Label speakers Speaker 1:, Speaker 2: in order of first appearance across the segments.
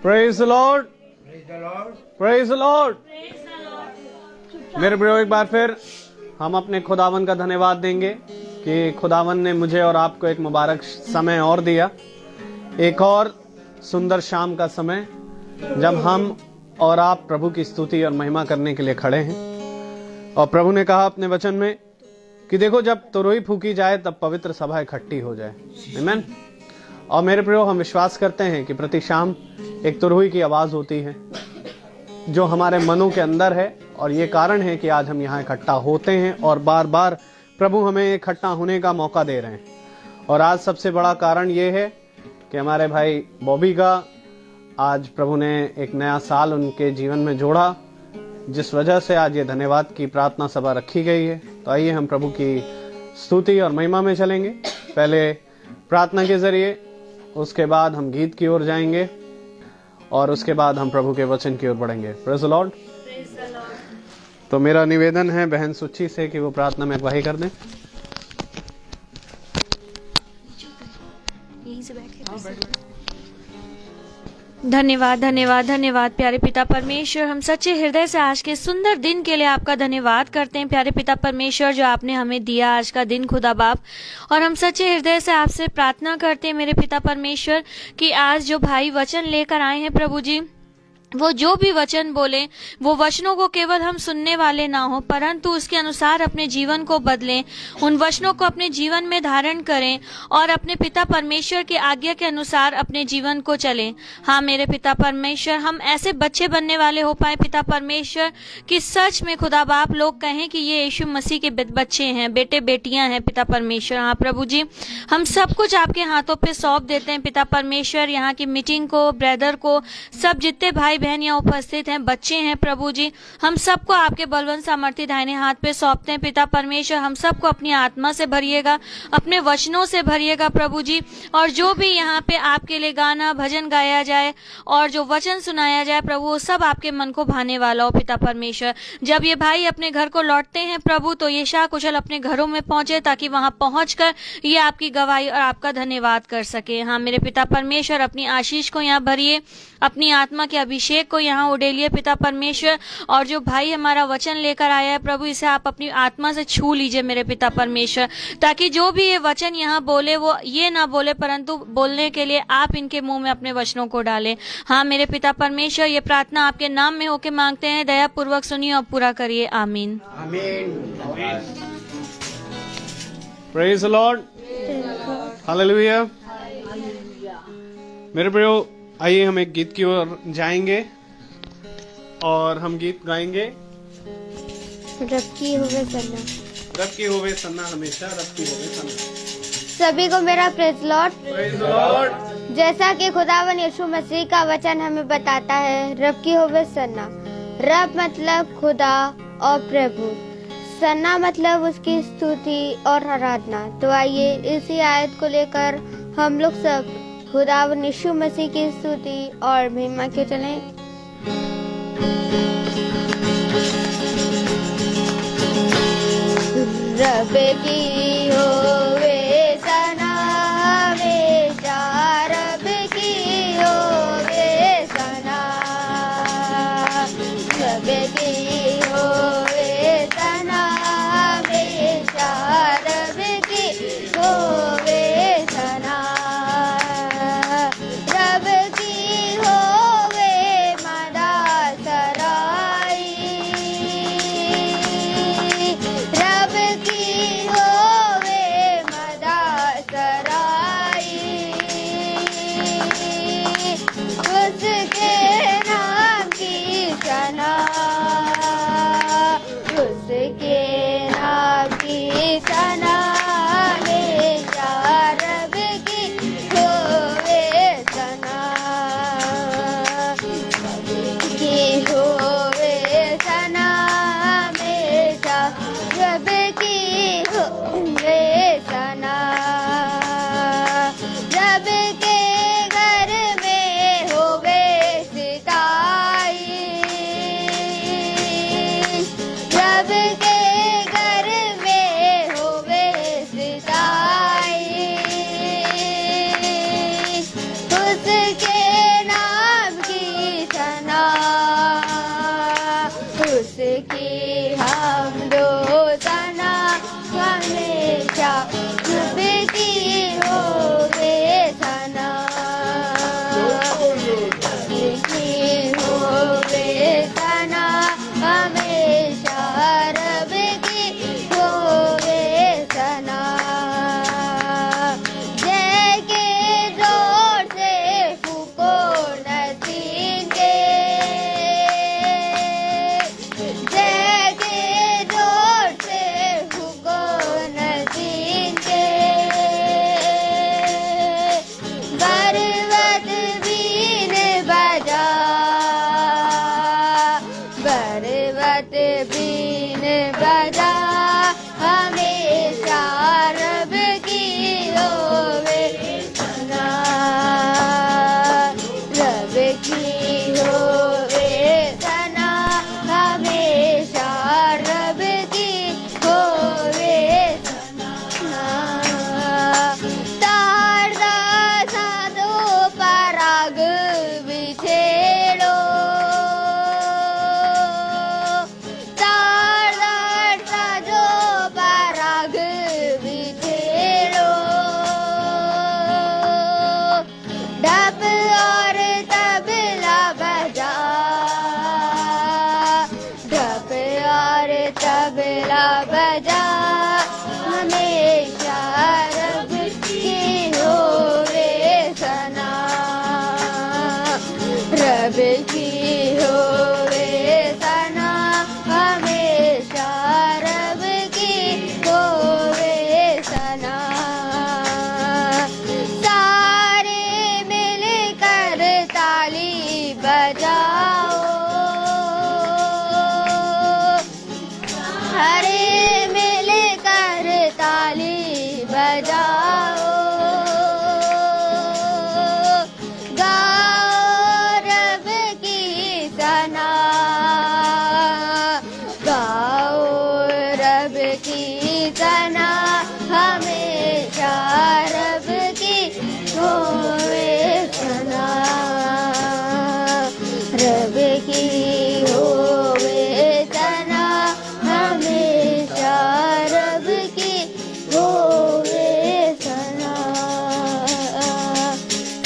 Speaker 1: Praise the Lord, praise the Lord. मेरे प्रियो, एक बार फिर हम अपने खुदावन का धन्यवाद देंगे कि खुदावन ने मुझे और आपको एक मुबारक समय और दिया, एक और सुंदर शाम का समय जब हम और आप प्रभु की स्तुति और महिमा करने के लिए खड़े हैं। और प्रभु ने कहा अपने वचन में कि देखो, जब तुरही फूकी जाए तब पवित्र सभा इकट्ठी हो जाए। आमीन। और मेरे प्रियो, हम विश्वास करते हैं कि प्रति शाम एक तुरही की आवाज होती है जो हमारे मनों के अंदर है, और ये कारण है कि आज हम यहाँ इकट्ठा होते हैं और बार बार प्रभु हमें इकट्ठा होने का मौका दे रहे हैं। और आज सबसे बड़ा कारण ये है कि हमारे भाई बॉबी का आज प्रभु ने एक नया साल उनके जीवन में जोड़ा, जिस वजह से आज ये धन्यवाद की प्रार्थना सभा रखी गई है। तो आइए हम प्रभु की स्तुति और महिमा में चलेंगे, पहले प्रार्थना के जरिए, उसके बाद हम गीत की ओर जाएंगे और उसके बाद हम प्रभु के वचन की ओर बढ़ेंगे। Praise the Lord. तो मेरा निवेदन है बहन सुची से कि वो प्रार्थना में अगुवाई कर दें।
Speaker 2: धन्यवाद धन्यवाद धन्यवाद प्यारे पिता परमेश्वर, हम सच्चे हृदय से आज के सुंदर दिन के लिए आपका धन्यवाद करते हैं प्यारे पिता परमेश्वर, जो आपने हमें दिया आज का दिन खुदा बाप। और हम सच्चे हृदय से आपसे प्रार्थना करते हैं मेरे पिता परमेश्वर कि आज जो भाई वचन लेकर आए हैं प्रभु जी, वो जो भी वचन बोले वो वचनों को केवल हम सुनने वाले ना हो, परंतु उसके अनुसार अपने जीवन को बदलें, उन वचनों को अपने जीवन में धारण करें और अपने पिता परमेश्वर की आज्ञा के अनुसार अपने जीवन को चलें। हाँ मेरे पिता परमेश्वर, हम ऐसे बच्चे बनने वाले हो पाए पिता परमेश्वर कि सच में खुदा बाप लोग कहें कि ये यीशु मसीह के बच्चे हैं, बेटे बेटियां हैं पिता परमेश्वर। हाँ प्रभु जी, हम सब कुछ आपके हाथों पे सौंप देते हैं पिता परमेश्वर। यहाँ की मीटिंग को, ब्रदर को, सब जितने भाई बहन यहाँ उपस्थित हैं, बच्चे हैं प्रभु जी, हम सबको आपके बलवंत सामर्थ्य दाहिने हाथ पे सौंपते हैं पिता परमेश्वर। हम सबको अपनी आत्मा से भरिएगा, अपने वचनों से भरिएगा प्रभु जी। और जो भी यहाँ पे आपके लिए गाना भजन गाया जाए और जो वचन सुनाया जाए प्रभु, वो सब आपके मन को भाने वाला हो पिता परमेश्वर। जब ये भाई अपने घर को लौटते हैं प्रभु, तो ये शाकुशल अपने घरों में पहुंचे, ताकि वहां पहुंचकर ये आपकी गवाही और आपका धन्यवाद कर सके। हाँ मेरे पिता परमेश्वर, अपनी आशीष को यहाँ भरिए, अपनी आत्मा के अभिषेक को यहाँ उड़ेलिए पिता परमेश्वर। और जो भाई हमारा वचन लेकर आया है प्रभु, इसे आप अपनी आत्मा से छू लीजिए मेरे पिता परमेश्वर, ताकि जो भी ये वचन यहाँ बोले वो ये ना बोले, परंतु बोलने के लिए आप इनके मुंह में अपने वचनों को डालें। हाँ मेरे पिता परमेश्वर, ये प्रार्थना आपके नाम में होके मांगते हैं, दया पूर्वक सुनिए और पूरा करिए। आमीन आमीन।
Speaker 1: Praise the Lord, hallelujah. मेरे प्रियो, आइए हम एक गीत की ओर जाएंगे और हम गीत गाएंगे।
Speaker 3: रब की होवे सन्ना,
Speaker 1: रब की होवे सन्ना, हमेशा रब की होवे सन्ना।
Speaker 3: सभी को मेरा praise Lord.
Speaker 1: Praise the Lord.
Speaker 3: जैसा कि खुदावन यीशु मसीह का वचन हमें बताता है, रब की होवे सन्ना। रब मतलब खुदा और प्रभु, सन्ना मतलब उसकी स्तुति और आराधना। तो आइए इसी आयत को लेकर हम लोग सब खुदावन यीशु मसीह की स्तुति और महिमा के चलें। रब की होवे सना हमेशा, रब की होवे सना, रब की होवे सना हमेशा, रब की होवे सना, रब की होवे मदा सराई, रब की होवे की होवे सना हमेशा रब की होवे सना तारदा साधो पराग बिछेड़ो तारदा साधो पराग बिछेड़ो ढप और तबला बजा ढप और तबला बजा हमेशा रब की होवे सना रब की होवे सना हमेशा रब की होवे सना सारे मिलकर ताली बजाओ हरे मिलकर ताली बजाओ गाओ रब की सना गाओ रब की सना हमेशा रब की होवे सना रब की होवे सना हमेशा रब की होवे सना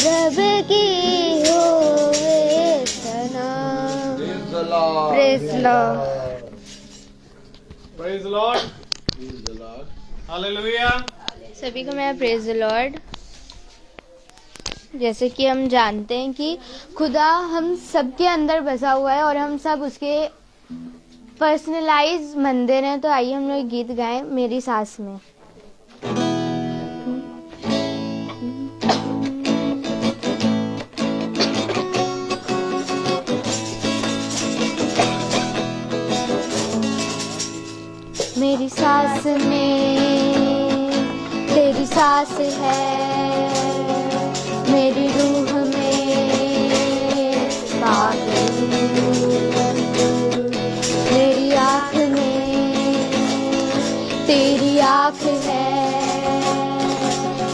Speaker 3: रब की होवे सना praise Lord
Speaker 1: praise Lord, hallelujah.
Speaker 3: सभी को मेरा प्रेज़ द लॉर्ड। जैसे कि हम जानते हैं कि खुदा हम सबके अंदर बसा हुआ है और हम सब उसके पर्सनलाइज मंदिर हैं। तो आइए हम लोग गीत गाएं मेरी सांस में। मेरी सांस में तेरी सांस है मेरी रूह में पागल मेरी आँख में तेरी आँख है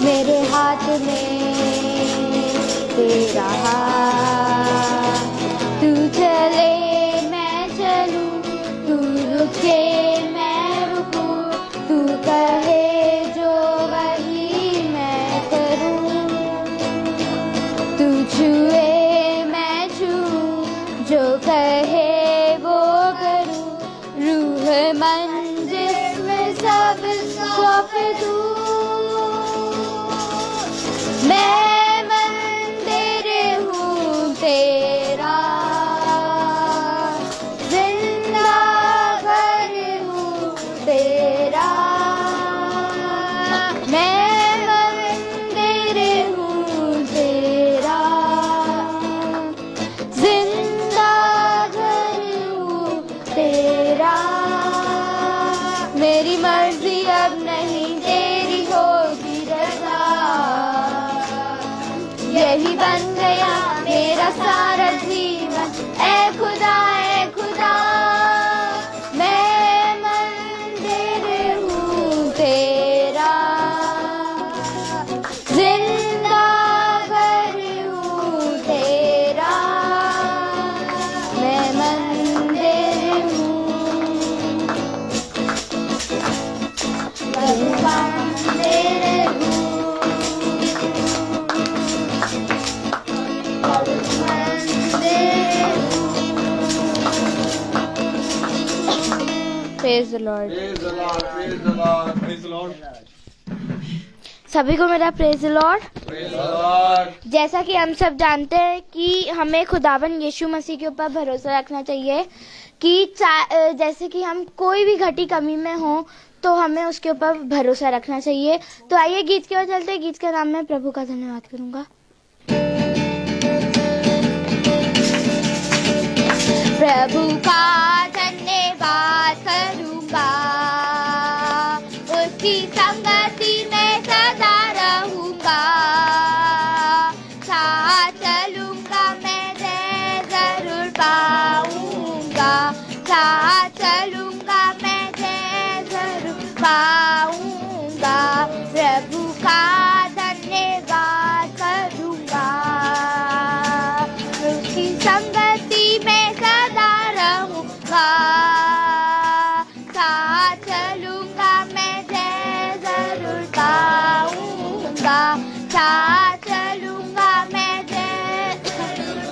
Speaker 3: मेरे हाथ में तेरा हाथ तू चले मैं चलूं तू रुके मैं रुकूं तू कहे जो वही मैं करूं तू छुए मैं छूं जो कहे वो करूं रूह मन जिसमें सब सौंप दूं मैं मंदिर हूँ तेरा जिंदा घर हूँ तेरा मैं मंदिर हूँ तेरा जिंदा घर हूँ तेरा मेरी मर्जी अब नहीं तेरी होगी रज़ा यही बन गया मेरा सारा जीवन ऐ खुदा मैं मंदिर हूँ तेरा जिंदा घर हूँ तेरा मैं मंदिर हूँ मंदिर हूँ praise the Lord.
Speaker 1: Praise Lord.
Speaker 3: सभी को मेरा प्रेज़ द लॉर्ड। जैसा कि हम सब जानते हैं कि हमें खुदावन यीशु मसीह के ऊपर भरोसा रखना चाहिए कि जैसे कि हम कोई भी घटी कमी में हो तो हमें उसके ऊपर भरोसा रखना चाहिए। तो आइए गीत की ओर चलते हैं। गीत के नाम में प्रभु का धन्यवाद करूंगा। प्रभु का धन्यवाद करूंगा उसकी संगति में सदा रहूंगा साथ चलूंगा मैं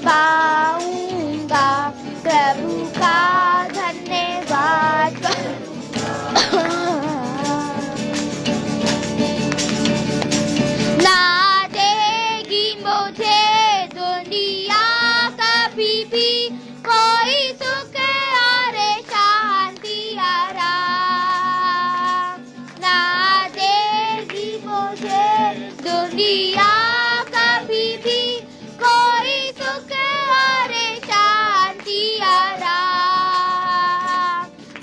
Speaker 3: पाऊंगा, प्रभु का धन्यवाद ना देगी मुझे दुनिया कभी भी कोई सुख और शांति आराम, ना देगी मुझे दुनिया कभी भी कोई सुख और शांति आराम।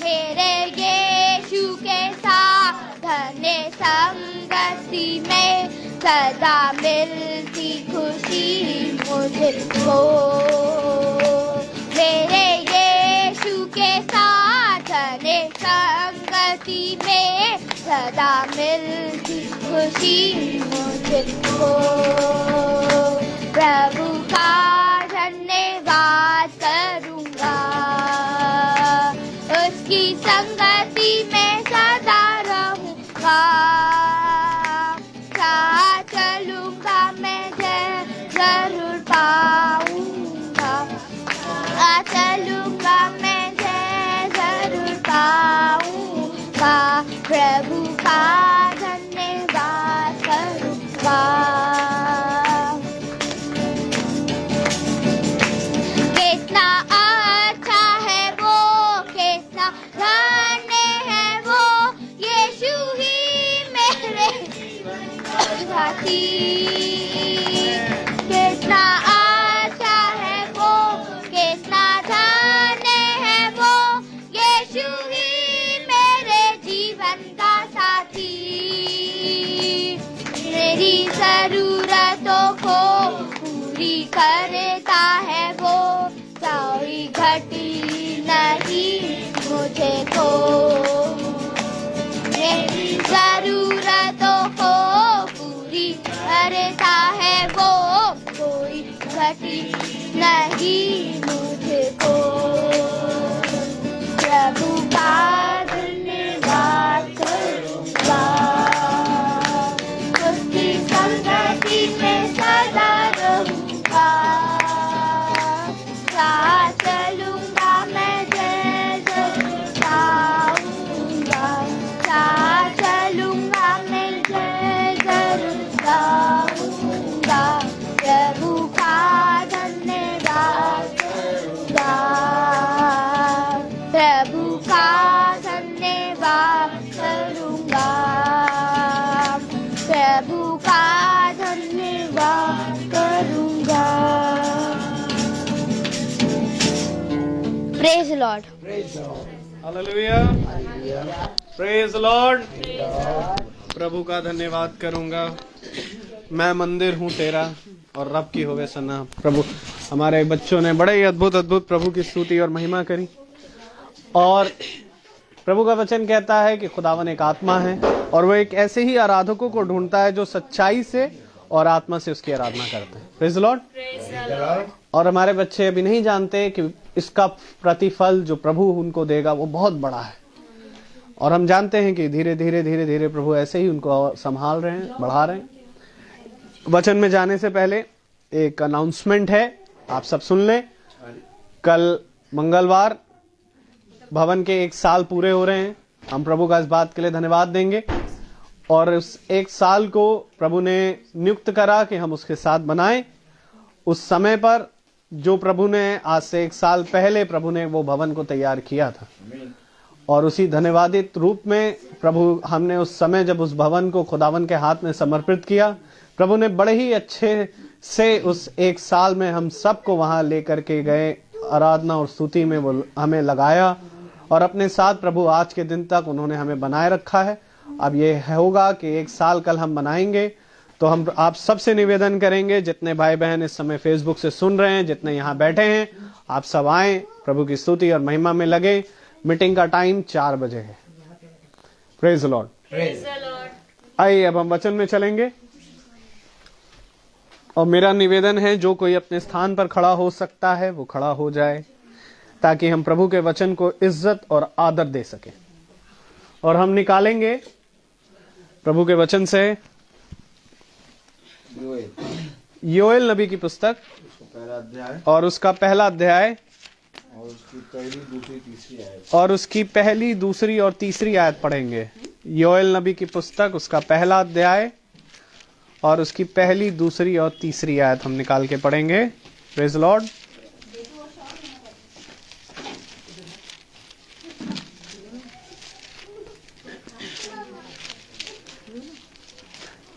Speaker 3: मेरे यीशु के साथ धन्य संगति में सदा मिलती खुशी मुझको, मेरे यीशु के साथ धन्य संगति में सदा मिलती खुशी मुझको। प्रभु का धन्यवाद करूंगा, उसकी संगति में सदा रहूंगा, साथ चलूंगा मैं जरूर पाऊंगा, साथ चलूंगा मैं जरूर पाऊंगा, प्रभु का धन्यवाद करूंगा। कितना अच्छा है वो, कितना धन्य है वो, यीशु ही मेरे साथी। कितना अच्छा है वो, कितना धन्य है वो, यीशु ही मेरे जीवन का साथी। मेरी जरूरतों को पूरी करता है वो, कोई घटी नहीं मुझे को। मेरी जरूरतों को पूरी करता है वो, कोई घटी नहीं मुझको। प्रभु का धन्यवाद करूंगा, उसकी संगति में सदा रहूंगा, साथ चलूंगा मैं जरूर पाऊंगा, साथ चलूंगा मैं जरूर पाऊंगा, प्रभु का धन्यवाद करूंगा, प्रभु का धन्यवाद करूंगा, प्रभु का धन्यवाद करूंगा। Praise Lord.
Speaker 1: Hallelujah, praise Lord. प्रभु का धन्यवाद करूंगा, मैं मंदिर हूँ तेरा और रब की होवे सना। प्रभु, हमारे बच्चों ने बड़े ही अद्भुत अद्भुत प्रभु की स्तुति और महिमा करी। और प्रभु का वचन कहता है कि खुदावन एक आत्मा है और वो एक ऐसे ही आराधकों को ढूंढता है जो सच्चाई से और आत्मा से उसकी आराधना करते हैं। Praise Lord. और हमारे बच्चे अभी नहीं जानते कि इसका प्रतिफल जो प्रभु उनको देगा वो बहुत बड़ा है। और हम जानते हैं कि धीरे धीरे धीरे धीरे प्रभु ऐसे ही उनको संभाल रहे हैं, बढ़ा रहे हैं। वचन में जाने से पहले एक अनाउंसमेंट है, आप सब सुन लें। कल मंगलवार भवन के 1 साल पूरे हो रहे हैं। हम प्रभु का इस बात के लिए धन्यवाद देंगे। और उस 1 साल को प्रभु ने नियुक्त करा कि हम उसके साथ बनाएं। उस समय पर जो प्रभु ने आज से 1 साल पहले प्रभु ने वो भवन को तैयार किया था, और उसी धन्यवादित रूप में प्रभु हमने उस समय जब उस भवन को खुदावन के हाथ में समर्पित किया, प्रभु ने बड़े ही अच्छे से उस 1 साल में हम सबको वहां लेकर के गए, आराधना और स्तुति में वो हमें लगाया और अपने साथ प्रभु आज के दिन तक उन्होंने हमें बनाए रखा है। अब ये होगा कि 1 साल कल हम बनाएंगे, तो हम आप सबसे निवेदन करेंगे, जितने भाई बहन इस समय फेसबुक से सुन रहे हैं, जितने यहाँ बैठे हैं, आप सब आए, प्रभु की स्तुति और महिमा में लगे। मीटिंग का टाइम 4 बजे है। Praise the Lord. आइए अब हम वचन में चलेंगे। और मेरा निवेदन है, जो कोई अपने स्थान पर खड़ा हो सकता है वो खड़ा हो जाए, ताकि हम प्रभु के वचन को इज्जत और आदर दे सके। और हम निकालेंगे प्रभु के वचन से योएल नबी की पुस्तक
Speaker 4: पहला अध्याय
Speaker 1: और उसका पहला अध्याय
Speaker 4: और उसकी पहली, दूसरी, तीसरी आयत।
Speaker 1: और उसकी पहली, दूसरी और तीसरी आयत पढ़ेंगे। योएल नबी की पुस्तक, उसका पहला अध्याय और उसकी पहली, दूसरी और तीसरी आयत हम निकाल के पढ़ेंगे। Praise Lord.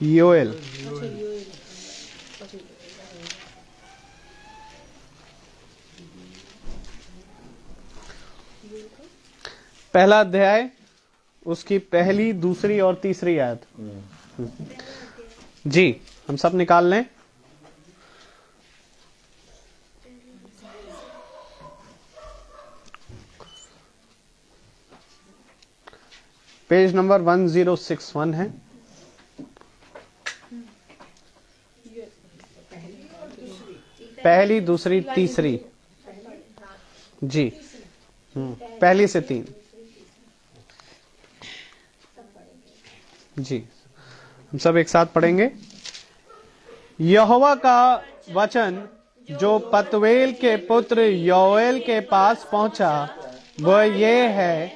Speaker 1: योएल पहला अध्याय, उसकी पहली, दूसरी और तीसरी आयत। जी, हम सब निकाल लें। पेज नंबर 1061 है। पहली, दूसरी, तीसरी। जी, पहली से 3। जी, हम सब एक साथ पढ़ेंगे। यहोवा का वचन जो पतवेल के पुत्र योएल के पास पहुंचा वह ये है,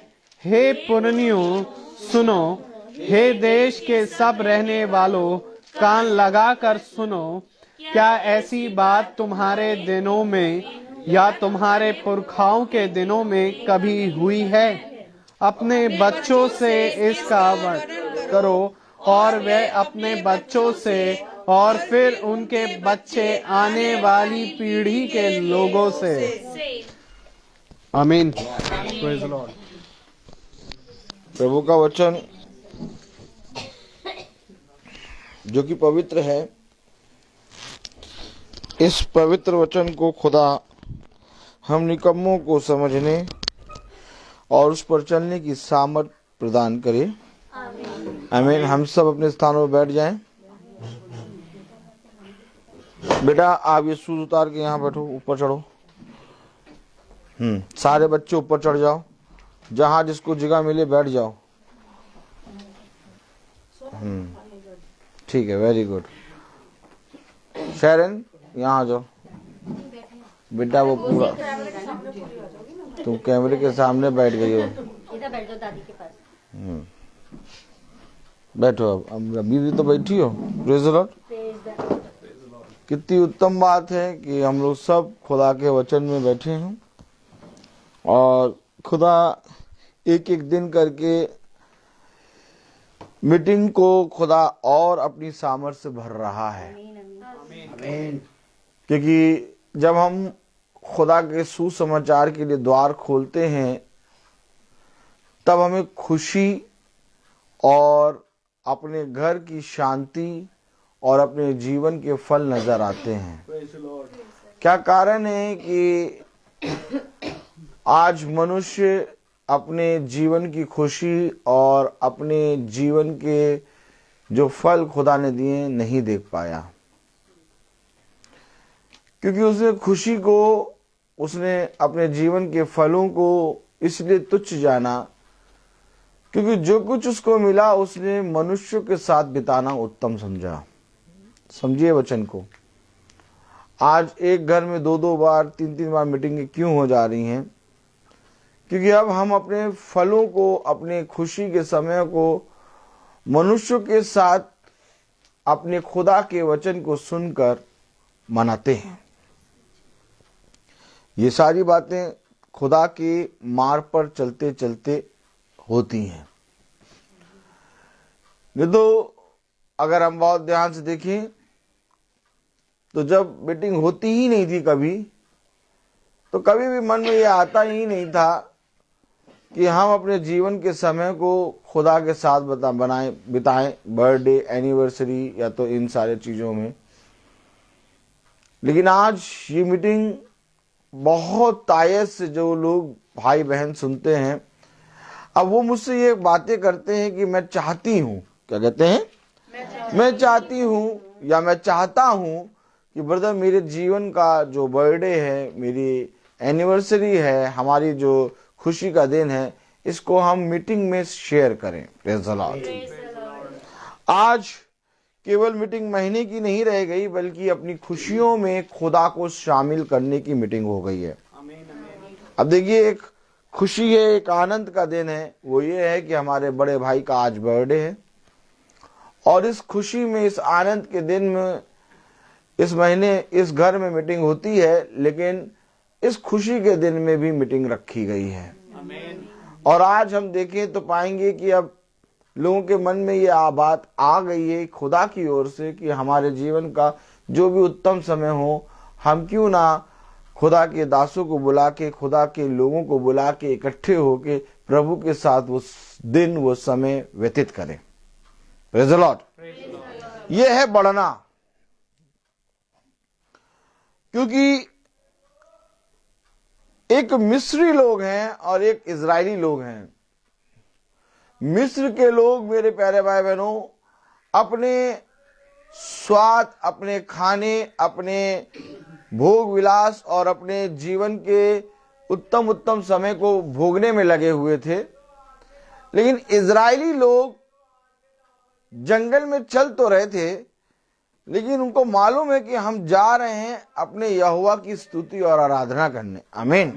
Speaker 1: हे पुरनियों सुनो, हे देश के सब रहने वालों कान लगाकर सुनो। क्या ऐसी बात तुम्हारे दिनों में या तुम्हारे पुरखाओं के दिनों में कभी हुई है? अपने बच्चों से इसका वर्णन करो और वे अपने बच्चों से और फिर उनके बच्चे आने वाली पीढ़ी के लोगों से। आमीन। Praise the Lord.
Speaker 4: प्रभु का वचन जो कि पवित्र है, इस पवित्र वचन को खुदा हम निकम्मों को समझने और उस पर चलने की सामर्थ प्रदान करे। आमीन। हम सब अपने स्थानों पर बैठ जाएं। बेटा आप ये शूज उतार के यहाँ बैठो, ऊपर चढ़ो। सारे बच्चे ऊपर चढ़ जाओ, जहां जिसको जगह मिले बैठ जाओ। ठीक है, वेरी गुड। शैरन यहाँ आ जाओ बेटा। वो पूरा तुम कैमरे के सामने बैठ गई हो।
Speaker 5: इधर बैठ जाओ दादी के पास।
Speaker 4: बैठो। अब अभी भी तो बैठी हो। Praise the Lord. कितनी उत्तम बात है कि हम लोग सब खुदा के वचन में बैठे हैं और खुदा एक एक दिन करके मीटिंग को खुदा और अपनी सामर्थ से भर रहा है। क्योंकि जब हम खुदा के सुसमाचार के लिए द्वार खोलते हैं तब हमें खुशी और अपने घर की शांति और अपने जीवन के फल नजर आते हैं। क्या कारण है कि आज मनुष्य अपने जीवन की खुशी और अपने जीवन के जो फल खुदा ने दिए नहीं देख पाया? क्योंकि उसने खुशी को, उसने अपने जीवन के फलों को इसलिए तुच्छ जाना क्योंकि जो कुछ उसको मिला उसने मनुष्य के साथ बिताना उत्तम समझा। समझिए वचन को। आज एक घर में 2-2 बार 3-3 बार मीटिंगें क्यों हो जा रही हैं? क्योंकि अब हम अपने फलों को, अपने खुशी के समय को मनुष्यों के साथ अपने खुदा के वचन को सुनकर मनाते हैं। ये सारी बातें खुदा के मार्ग पर चलते चलते होती हैं। नहीं तो अगर हम बहुत ध्यान से देखें तो जब मीटिंग होती ही नहीं थी कभी, तो कभी भी मन में ये आता ही नहीं था कि हम अपने जीवन के समय को खुदा के साथ बिताएं, बर्थडे, एनिवर्सरी या तो इन सारे चीज़ों में। लेकिन आज ये मीटिंग बहुत तायत से जो लोग भाई बहन सुनते हैं, अब वो मुझसे ये बातें करते हैं कि मैं चाहती हूँ, क्या कहते हैं, मैं चाहती हूँ या मैं चाहता हूँ कि ब्रदर मेरे जीवन का जो बर्थडे है, मेरी एनिवर्सरी है, हमारी जो खुशी का दिन है, इसको हम मीटिंग में शेयर करें। Praise the Lord. आज केवल मीटिंग महीने की नहीं रह गई, बल्कि अपनी खुशियों में खुदा को शामिल करने की मीटिंग हो गई है। अब देखिए, एक खुशी है, एक आनंद का दिन है, वो ये है कि हमारे बड़े भाई का आज बर्थडे है। और इस खुशी में, इस आनंद के दिन में, इस महीने इस घर में मीटिंग होती है, लेकिन इस खुशी के दिन में भी मीटिंग रखी गई है। और आज हम देखें तो पाएंगे कि अब लोगों के मन में ये बात आ गई है खुदा की ओर से कि हमारे जीवन का जो भी उत्तम समय हो, हम क्यों ना खुदा के दासों को बुला के, खुदा के लोगों को बुला के इकट्ठे होके प्रभु के साथ वो दिन, वो समय व्यतीत करें। Praise the Lord. ये है बढ़ना। क्योंकि एक मिस्री लोग हैं और एक इजरायली लोग हैं। मिस्र के लोग, मेरे प्यारे भाई बहनों, अपने स्वाद, अपने खाने, अपने भोग विलास और अपने जीवन के उत्तम उत्तम समय को भोगने में लगे हुए थे। लेकिन इजरायली लोग जंगल में चल तो रहे थे, लेकिन उनको मालूम है कि हम जा रहे हैं अपने यहोवा की स्तुति और आराधना करने। आमीन।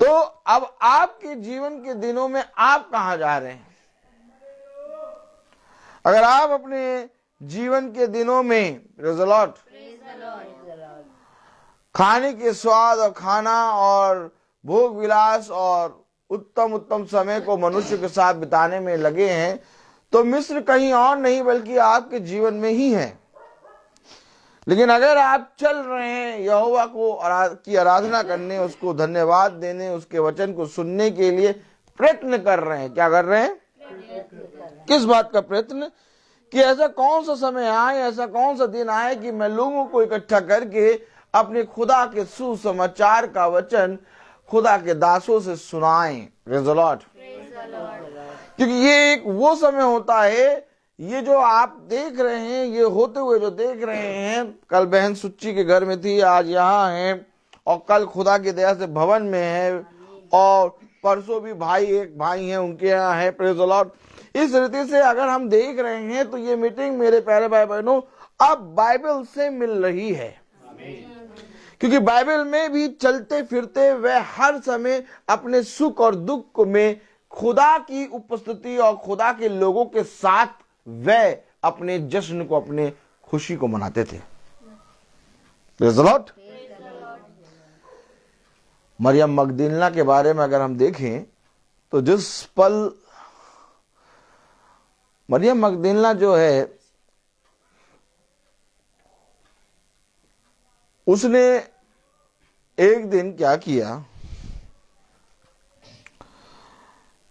Speaker 4: तो अब आपके जीवन के दिनों में आप कहां जा रहे हैं? अगर आप अपने जीवन के दिनों में, प्रेज़ द लॉर्ड, खाने के स्वाद और खाना और भोग विलास और उत्तम उत्तम समय को मनुष्य के साथ बिताने में लगे हैं, तो मिस्र कहीं और नहीं बल्कि आपके जीवन में ही है। लेकिन अगर आप चल रहे हैं यहोवा को की आराधना करने, उसको धन्यवाद देने, उसके वचन को सुनने के लिए प्रयत्न कर रहे हैं, क्या कर रहे हैं? किस बात का प्रयत्न? कि ऐसा कौन सा समय आए, ऐसा कौन सा दिन आए कि मैं लोगों को इकट्ठा करके अपने खुदा के सुसमाचार का वचन खुदा के दासों से सुनाएं। Praise the Lord. क्योंकि ये एक वो समय होता है, ये जो आप देख रहे हैं, ये होते हुए जो देख रहे हैं, कल बहन सुच्ची के घर में थी, आज यहाँ है, और कल खुदा की दया से भवन में है, और परसों भी एक भाई हैं उनके यहाँ है। Praise the Lord. इस रीति से अगर हम देख रहे हैं तो ये मीटिंग, मेरे प्यारे भाई बहनों, अब बाइबल से मिल रही है। क्योंकि बाइबल में भी चलते फिरते वह हर समय अपने सुख और दुख में खुदा की उपस्थिति और खुदा के लोगों के साथ वह अपने जश्न को, अपने खुशी को मनाते थे। Praise the Lord. मरियम मगदलीना के बारे में अगर हम देखें तो जिस पल मरियम मगदलीना जो है, उसने एक दिन क्या किया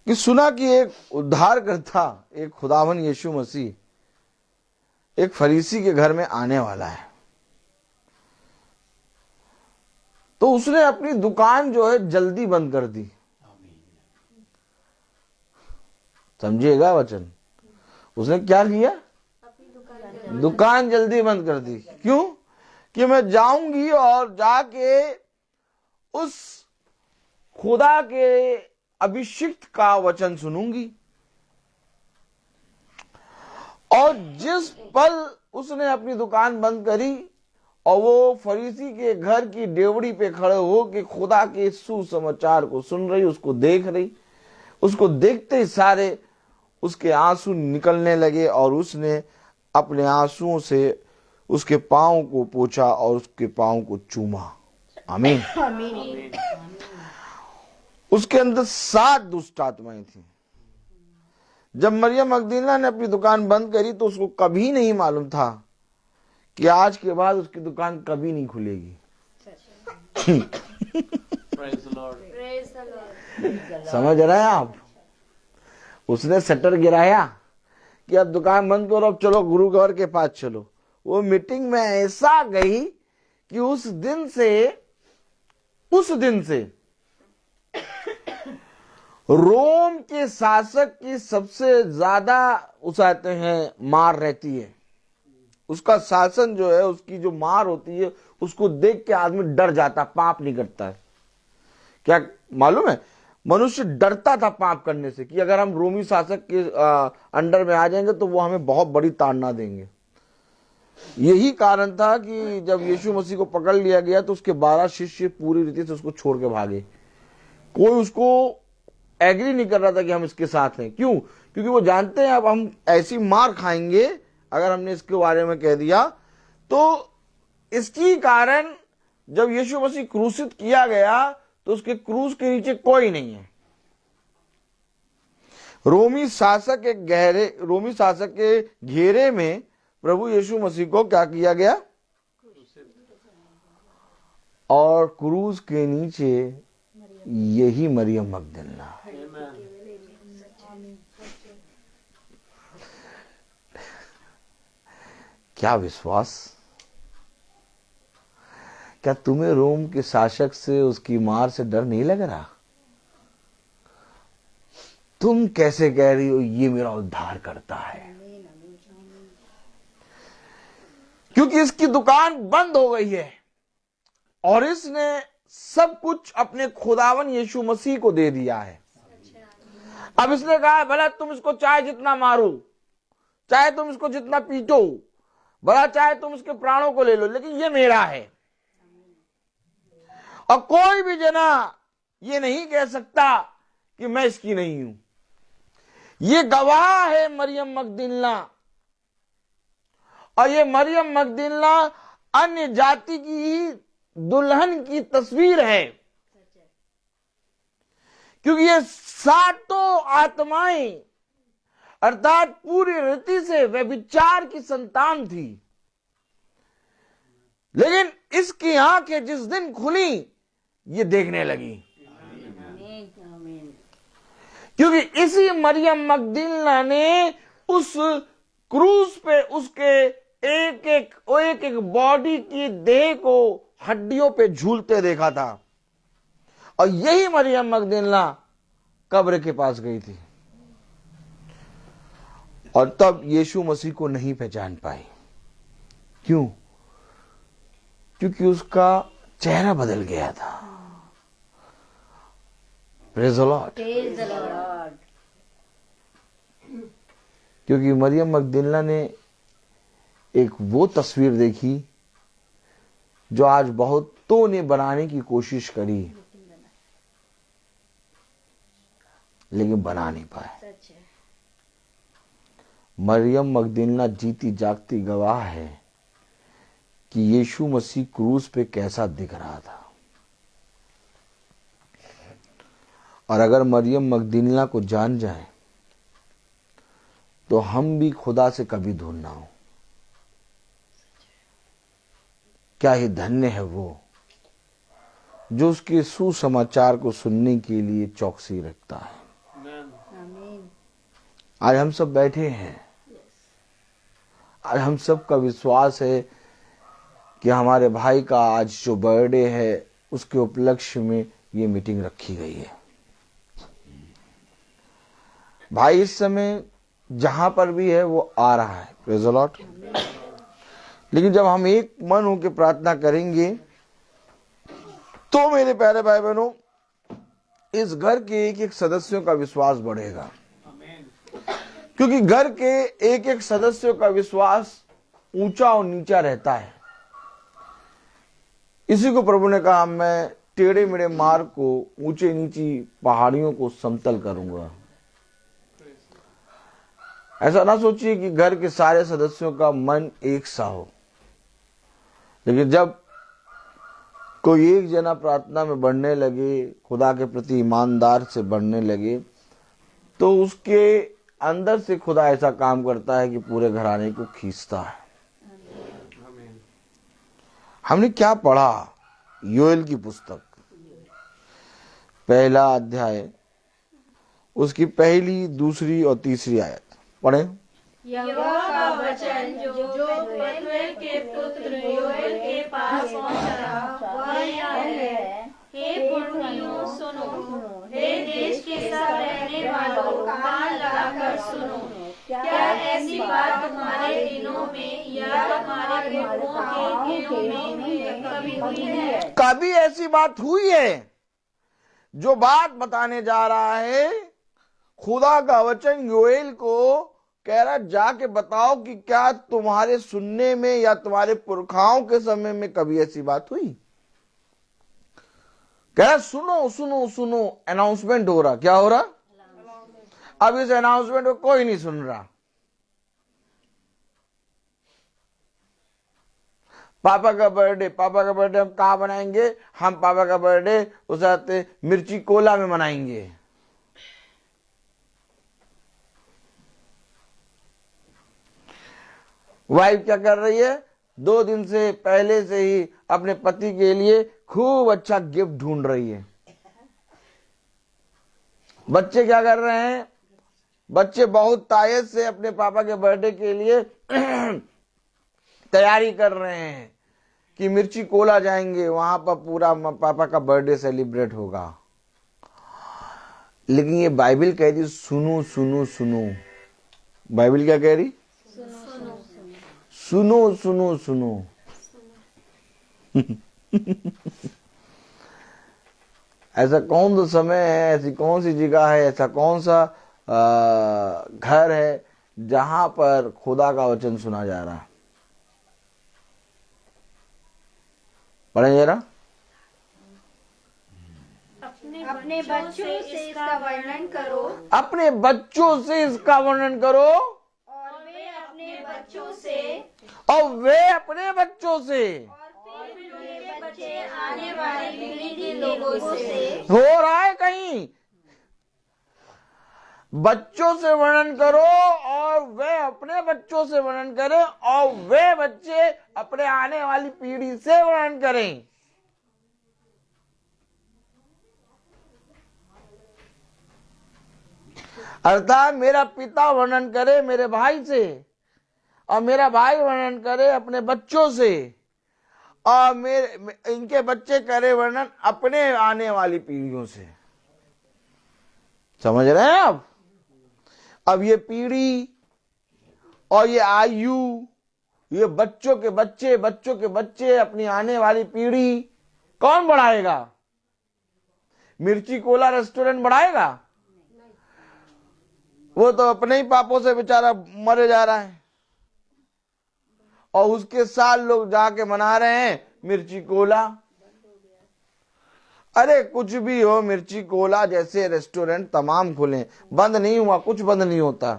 Speaker 4: कि सुना कि एक उद्धारकर्ता, एक खुदावन यीशु मसीह एक फरीसी के घर में आने वाला है। तो उसने अपनी दुकान जो है जल्दी बंद कर दी। समझिएगा वचन। उसने क्या किया? दुकान जल्दी बंद कर दी। क्यों? कि मैं जाऊंगी और जाके उस खुदा के अभिषिक्त का वचन सुनूंगी। और जिस पल उसने अपनी दुकान बंद करी और वो फरीसी के घर की डेवड़ी पे खड़े हो के खुदा के सुसमाचार को सुन रही, उसको देख रही, उसको देखते ही सारे उसके आंसू निकलने लगे और उसने अपने आंसुओं से उसके पांव को पोंछा और उसके पांव को चूमा। आमीन। उसके अंदर 7 दुष्ट आत्माएं थी। जब मरियम मगदलीना ने अपनी दुकान बंद करी तो उसको कभी नहीं मालूम था कि आज के बाद उसकी दुकान कभी नहीं खुलेगी। समझ रहे हैं आप? उसने शटर गिराया कि अब दुकान बंद करो, अब चलो गुरु घर के पास चलो। वो मीटिंग में ऐसा गई कि उस दिन से रोम के शासक की सबसे ज्यादा उसाते हैं मार रहती है। उसका शासन जो है, उसकी जो मार होती है, उसको देख के आदमी डर जाता, पाप नहीं करता है। क्या मालूम है? मनुष्य डरता था पाप करने से कि अगर हम रोमी शासक के अंडर में आ जाएंगे तो वो हमें बहुत बड़ी ताड़ना देंगे। यही कारण था कि जब यीशु मसीह को पकड़ लिया गया तो उसके 12 शिष्य पूरी रीति से उसको छोड़ के भागे। कोई उसको एग्री नहीं कर रहा था कि हम इसके साथ हैं। क्यों? क्योंकि वो जानते हैं अब हम ऐसी मार खाएंगे अगर हमने इसके बारे में कह दिया। तो इसकी कारण जब यीशु मसीह क्रूसित किया गया तो उसके क्रूस के नीचे कोई नहीं है। रोमी शासक के घेरे में प्रभु यीशु मसीह को क्या किया गया? और क्रूस के नीचे यही मरियम मगदलीना। क्या विश्वास! क्या तुम्हें रोम के शासक से, उसकी मार से डर नहीं लग रहा? तुम कैसे कह रही हो ये मेरा उद्धार करता है? क्योंकि इसकी दुकान बंद हो गई है और इसने सब कुछ अपने खुदावन यीशु मसीह को दे दिया है। अब इसने कहा है भला तुम इसको चाहे जितना मारो, चाहे तुम इसको जितना पीटो, भला चाहे तुम इसके प्राणों को ले लो, लेकिन ये मेरा है। और कोई भी जना ये नहीं कह सकता कि मैं इसकी नहीं हूं। ये गवाह है मरियम मगदलीना। और ये मरियम मगदलीना अन्य जाति की दुल्हन की तस्वीर है, क्योंकि ये सातों आत्माएं अर्थात पूरी रीति से व्यभिचार की संतान थी। लेकिन इसकी आंखें जिस दिन खुली ये देखने लगी, क्योंकि इसी मरियम मगदलीना ने उस क्रूस पे उसके एक एक बॉडी की देह को हड्डियों पे झूलते देखा था। और यही मरियम मगदलीना कब्र के पास गई थी और तब यीशु मसीह को नहीं पहचान पाई। क्यों? क्योंकि उसका चेहरा बदल गया था। Praise the Lord. क्योंकि मरियम मगदलीना ने एक वो तस्वीर देखी जो आज बहुतों ने बनाने की कोशिश करी लेकिन बना नहीं पाए। मरियम मगदलीना जीती जागती गवाह है कि यीशु मसीह क्रूस पे कैसा दिख रहा था। और अगर मरियम मगदलीना को जान जाए तो हम भी खुदा से कभी दूर ना हो। क्या ही धन्य है वो जो उसके सुसमाचार को सुनने के लिए चौकसी रखता है। आज हम सब बैठे हैं, आज हम सब का विश्वास है कि हमारे भाई का आज जो बर्थडे है उसके उपलक्ष्य में ये मीटिंग रखी गई है। भाई इस समय जहां पर भी है वो आ रहा है। Praise the Lord. लेकिन जब हम एक मन होकर प्रार्थना करेंगे तो मेरे प्यारे भाई बहनों इस घर के एक एक सदस्यों का विश्वास बढ़ेगा, क्योंकि घर के एक एक सदस्यों का विश्वास ऊंचा और नीचा रहता है। इसी को प्रभु ने कहा, मैं टेढ़े मेढ़े मार्ग को, ऊंचे नीची पहाड़ियों को समतल करूंगा। ऐसा ना सोचिए कि घर के सारे सदस्यों का मन एक सा हो, लेकिन जब कोई एक जना प्रार्थना में बढ़ने लगे, खुदा के प्रति ईमानदार से बढ़ने लगे, तो उसके अंदर से खुदा ऐसा काम करता है कि पूरे घराने को खींचता है। हमने क्या पढ़ा? योएल की पुस्तक 1 अध्याय उसकी 1, 2 और 3 आयत पढ़े।
Speaker 2: यहोवा का वचन जो पतूएल के पुत्र योएल के पास पहुंचा वह यह है, हे पुरनियों सुनो, हे देश के सब रहने वालों कान लगाकर सुनो। क्या ऐसी बात तुम्हारे दिनों में या तुम्हारे पूर्वों के दिनों में कभी हुई है?
Speaker 4: कभी ऐसी बात हुई है? जो बात बताने जा रहा है, खुदा का वचन योएल को कह रहा जाके बताओ कि क्या तुम्हारे सुनने में या तुम्हारे पुरखाओं के समय में कभी ऐसी बात हुई। कह रहा सुनो सुनो सुनो, अनाउंसमेंट हो रहा। क्या हो रहा? अब इस अनाउंसमेंट को कोई नहीं सुन रहा। पापा का बर्थडे हम कहाँ मनाएंगे? हम पापा का बर्थडे उस आते मिर्ची कोला में मनाएंगे। वाइफ क्या कर रही है? 2 दिन से पहले से ही अपने पति के लिए खूब अच्छा गिफ्ट ढूंढ रही है। बच्चे क्या कर रहे हैं? बच्चे बहुत तायद से अपने पापा के बर्थडे के लिए तैयारी कर रहे हैं कि मिर्ची कोला जाएंगे, वहां पर पूरा पापा का बर्थडे सेलिब्रेट होगा। लेकिन ये बाइबल कह रही सुनो सुनो सुनो। बाइबल क्या कह रही? सुनो सुनो सुनो। ऐसा कौन सा समय है, ऐसी कौन सी जगह है, ऐसा कौन सा घर है जहां पर खुदा का वचन सुना जा रहा? पढ़ें जरा।
Speaker 3: अपने बच्चों से इसका वर्णन करो,
Speaker 4: अपने बच्चों से इसका वर्णन करो,
Speaker 3: और वे अपने बच्चों से,
Speaker 4: और वे अपने बच्चों से,
Speaker 3: बच्चे आने वाली पीढ़ी के लोगों से।
Speaker 4: हो रहा है कहीं? बच्चों से वर्णन करो और वे अपने बच्चों से वर्णन करें, और वे बच्चे अपने आने वाली पीढ़ी से वर्णन करें। अर्थात मेरा पिता वर्णन करे मेरे भाई से, और मेरा भाई वर्णन करे अपने बच्चों से, और इनके बच्चे करे वर्णन अपने आने वाली पीढ़ियों से। समझ रहे हैं आप? अब ये पीढ़ी और ये आयु, ये बच्चों के बच्चे अपनी आने वाली पीढ़ी कौन बढ़ाएगा? मिर्ची कोला रेस्टोरेंट बढ़ाएगा? वो तो अपने ही पापों से बेचारा मरे जा रहा है, और उसके साथ लोग जाके मना रहे हैं मिर्ची कोला। अरे कुछ भी हो, मिर्ची कोला जैसे रेस्टोरेंट तमाम खुले, बंद नहीं हुआ, कुछ बंद नहीं होता।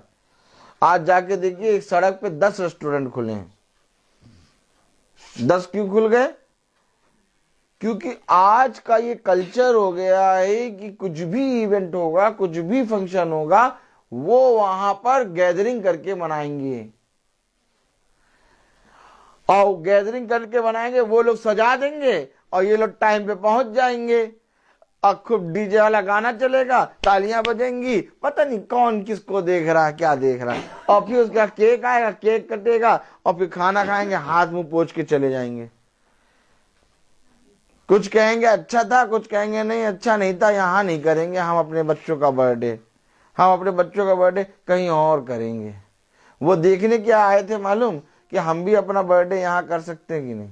Speaker 4: आज जाके देखिए एक सड़क पे 10 रेस्टोरेंट खुले हैं। 10 क्यों खुल गए? क्योंकि आज का ये कल्चर हो गया है कि कुछ भी इवेंट होगा, कुछ भी फंक्शन होगा, वो वहां पर गैदरिंग करके मनाएंगे, और गैदरिंग करके बनाएंगे। वो लोग सजा देंगे और ये लोग टाइम पे पहुंच जाएंगे, और खूब डीजे वाला गाना चलेगा, तालियां बजेंगी, पता नहीं कौन किसको देख रहा है, क्या देख रहा है। और फिर उसका केक आएगा, केक कटेगा, और फिर खाना खाएंगे, हाथ मुंह पोंछ के चले जाएंगे। कुछ कहेंगे अच्छा था, कुछ कहेंगे नहीं अच्छा नहीं था, यहां नहीं करेंगे हम अपने बच्चों का बर्थडे, हम अपने बच्चों का बर्थडे कहीं और करेंगे। वो देखने क्या आए थे मालूम? कि हम भी अपना बर्थडे यहां कर सकते हैं कि नहीं।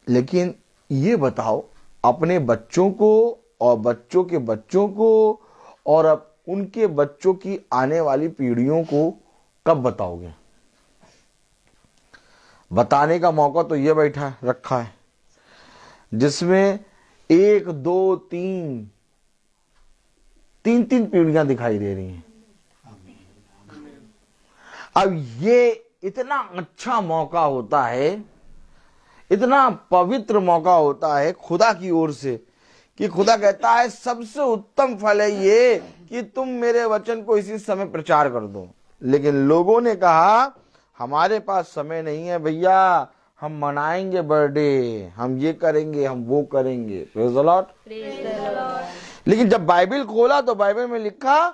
Speaker 4: लेकिन ये बताओ, अपने बच्चों को और बच्चों के बच्चों को और अब उनके बच्चों की आने वाली पीढ़ियों को कब बताओगे? बताने का मौका तो ये बैठा रखा है, जिसमें 1 2 3 पीढ़ियां दिखाई दे रही हैं। अब ये इतना अच्छा मौका होता है, इतना पवित्र मौका होता है खुदा की ओर से, कि खुदा कहता है सबसे उत्तम फल है ये कि तुम मेरे वचन को इसी समय प्रचार कर दो। लेकिन लोगों ने कहा हमारे पास समय नहीं है भैया, हम मनाएंगे बर्थडे, हम ये करेंगे, हम वो करेंगे। Praise the Lord. लेकिन जब बाइबल खोला तो बाइबल में लिखा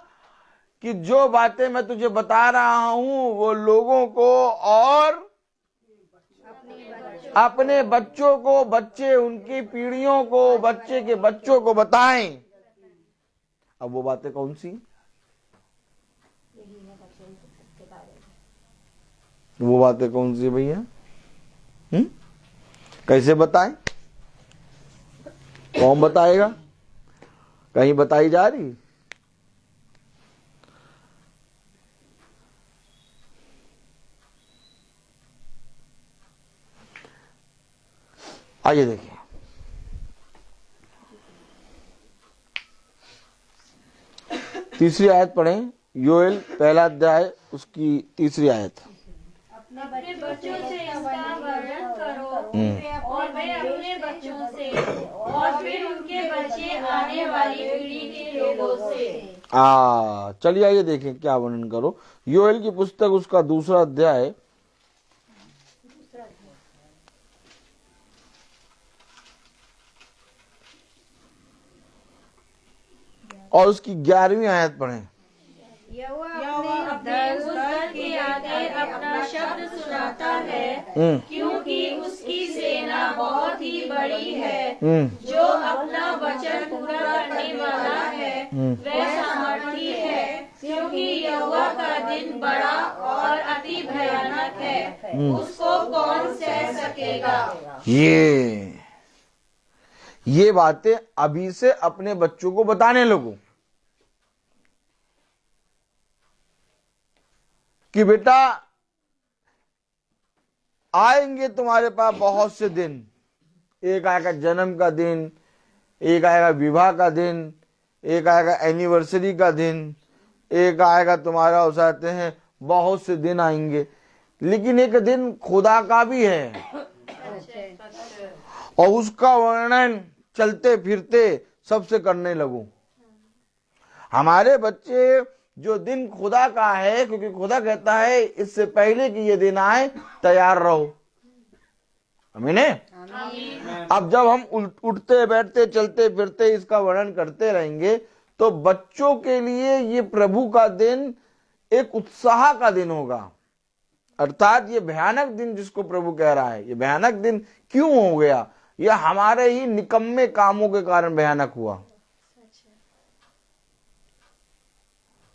Speaker 4: कि जो बातें मैं तुझे बता रहा हूं वो लोगों को और अपने बच्चों को, बच्चे उनकी पीढ़ियों को, बच्चे के बच्चों को बताएं। अब वो बातें कौन सी? वो बातें कौन सी भैया? कैसे बताएं? कौन बताएगा? कहीं बताई जा रही? आइए देखिए, तीसरी आयत पढ़ें। योएल पहला अध्याय उसकी तीसरी आयत।
Speaker 2: अपने बच्चों से इसका वर्णन करो और वे अपने बच्चों से और फिर उनके बच्चे आने वाली पीढ़ी के लोगों से।
Speaker 4: चलिए आइए देखें क्या वर्णन करो। योएल की पुस्तक उसका दूसरा अध्याय और उसकी 11वीं आयत पढ़ें।
Speaker 2: अपने उस दल के आगे अपना शब्द सुनाता है, क्योंकि उसकी सेना बहुत ही बड़ी है। जो अपना वचन पूरा करने वाला है वह सामर्थी है, क्योंकि यहोवा का दिन बड़ा और अति भयानक है, उसको कौन सह सकेगा।
Speaker 4: ये बातें अभी से अपने बच्चों को बताने लगो कि बेटा आएंगे तुम्हारे पास बहुत से दिन। एक आएगा जन्म का दिन, एक आएगा विवाह का दिन, एक आएगा एनिवर्सरी का दिन, एक आएगा तुम्हारा हो सकते हैं बहुत से दिन आएंगे, लेकिन एक दिन खुदा का भी है और उसका वर्णन चलते फिरते सबसे करने लगो। हमारे बच्चे जो दिन खुदा का है, क्योंकि खुदा कहता है इससे पहले कि ये दिन आए तैयार रहो। आमीन है। अब जब हम उठते बैठते चलते फिरते इसका वर्णन करते रहेंगे तो बच्चों के लिए ये प्रभु का दिन एक उत्साह का दिन होगा। अर्थात ये भयानक दिन जिसको प्रभु कह रहा है, ये भयानक दिन क्यों हो गया? यह हमारे ही निकम्मे कामों के कारण भयानक हुआ,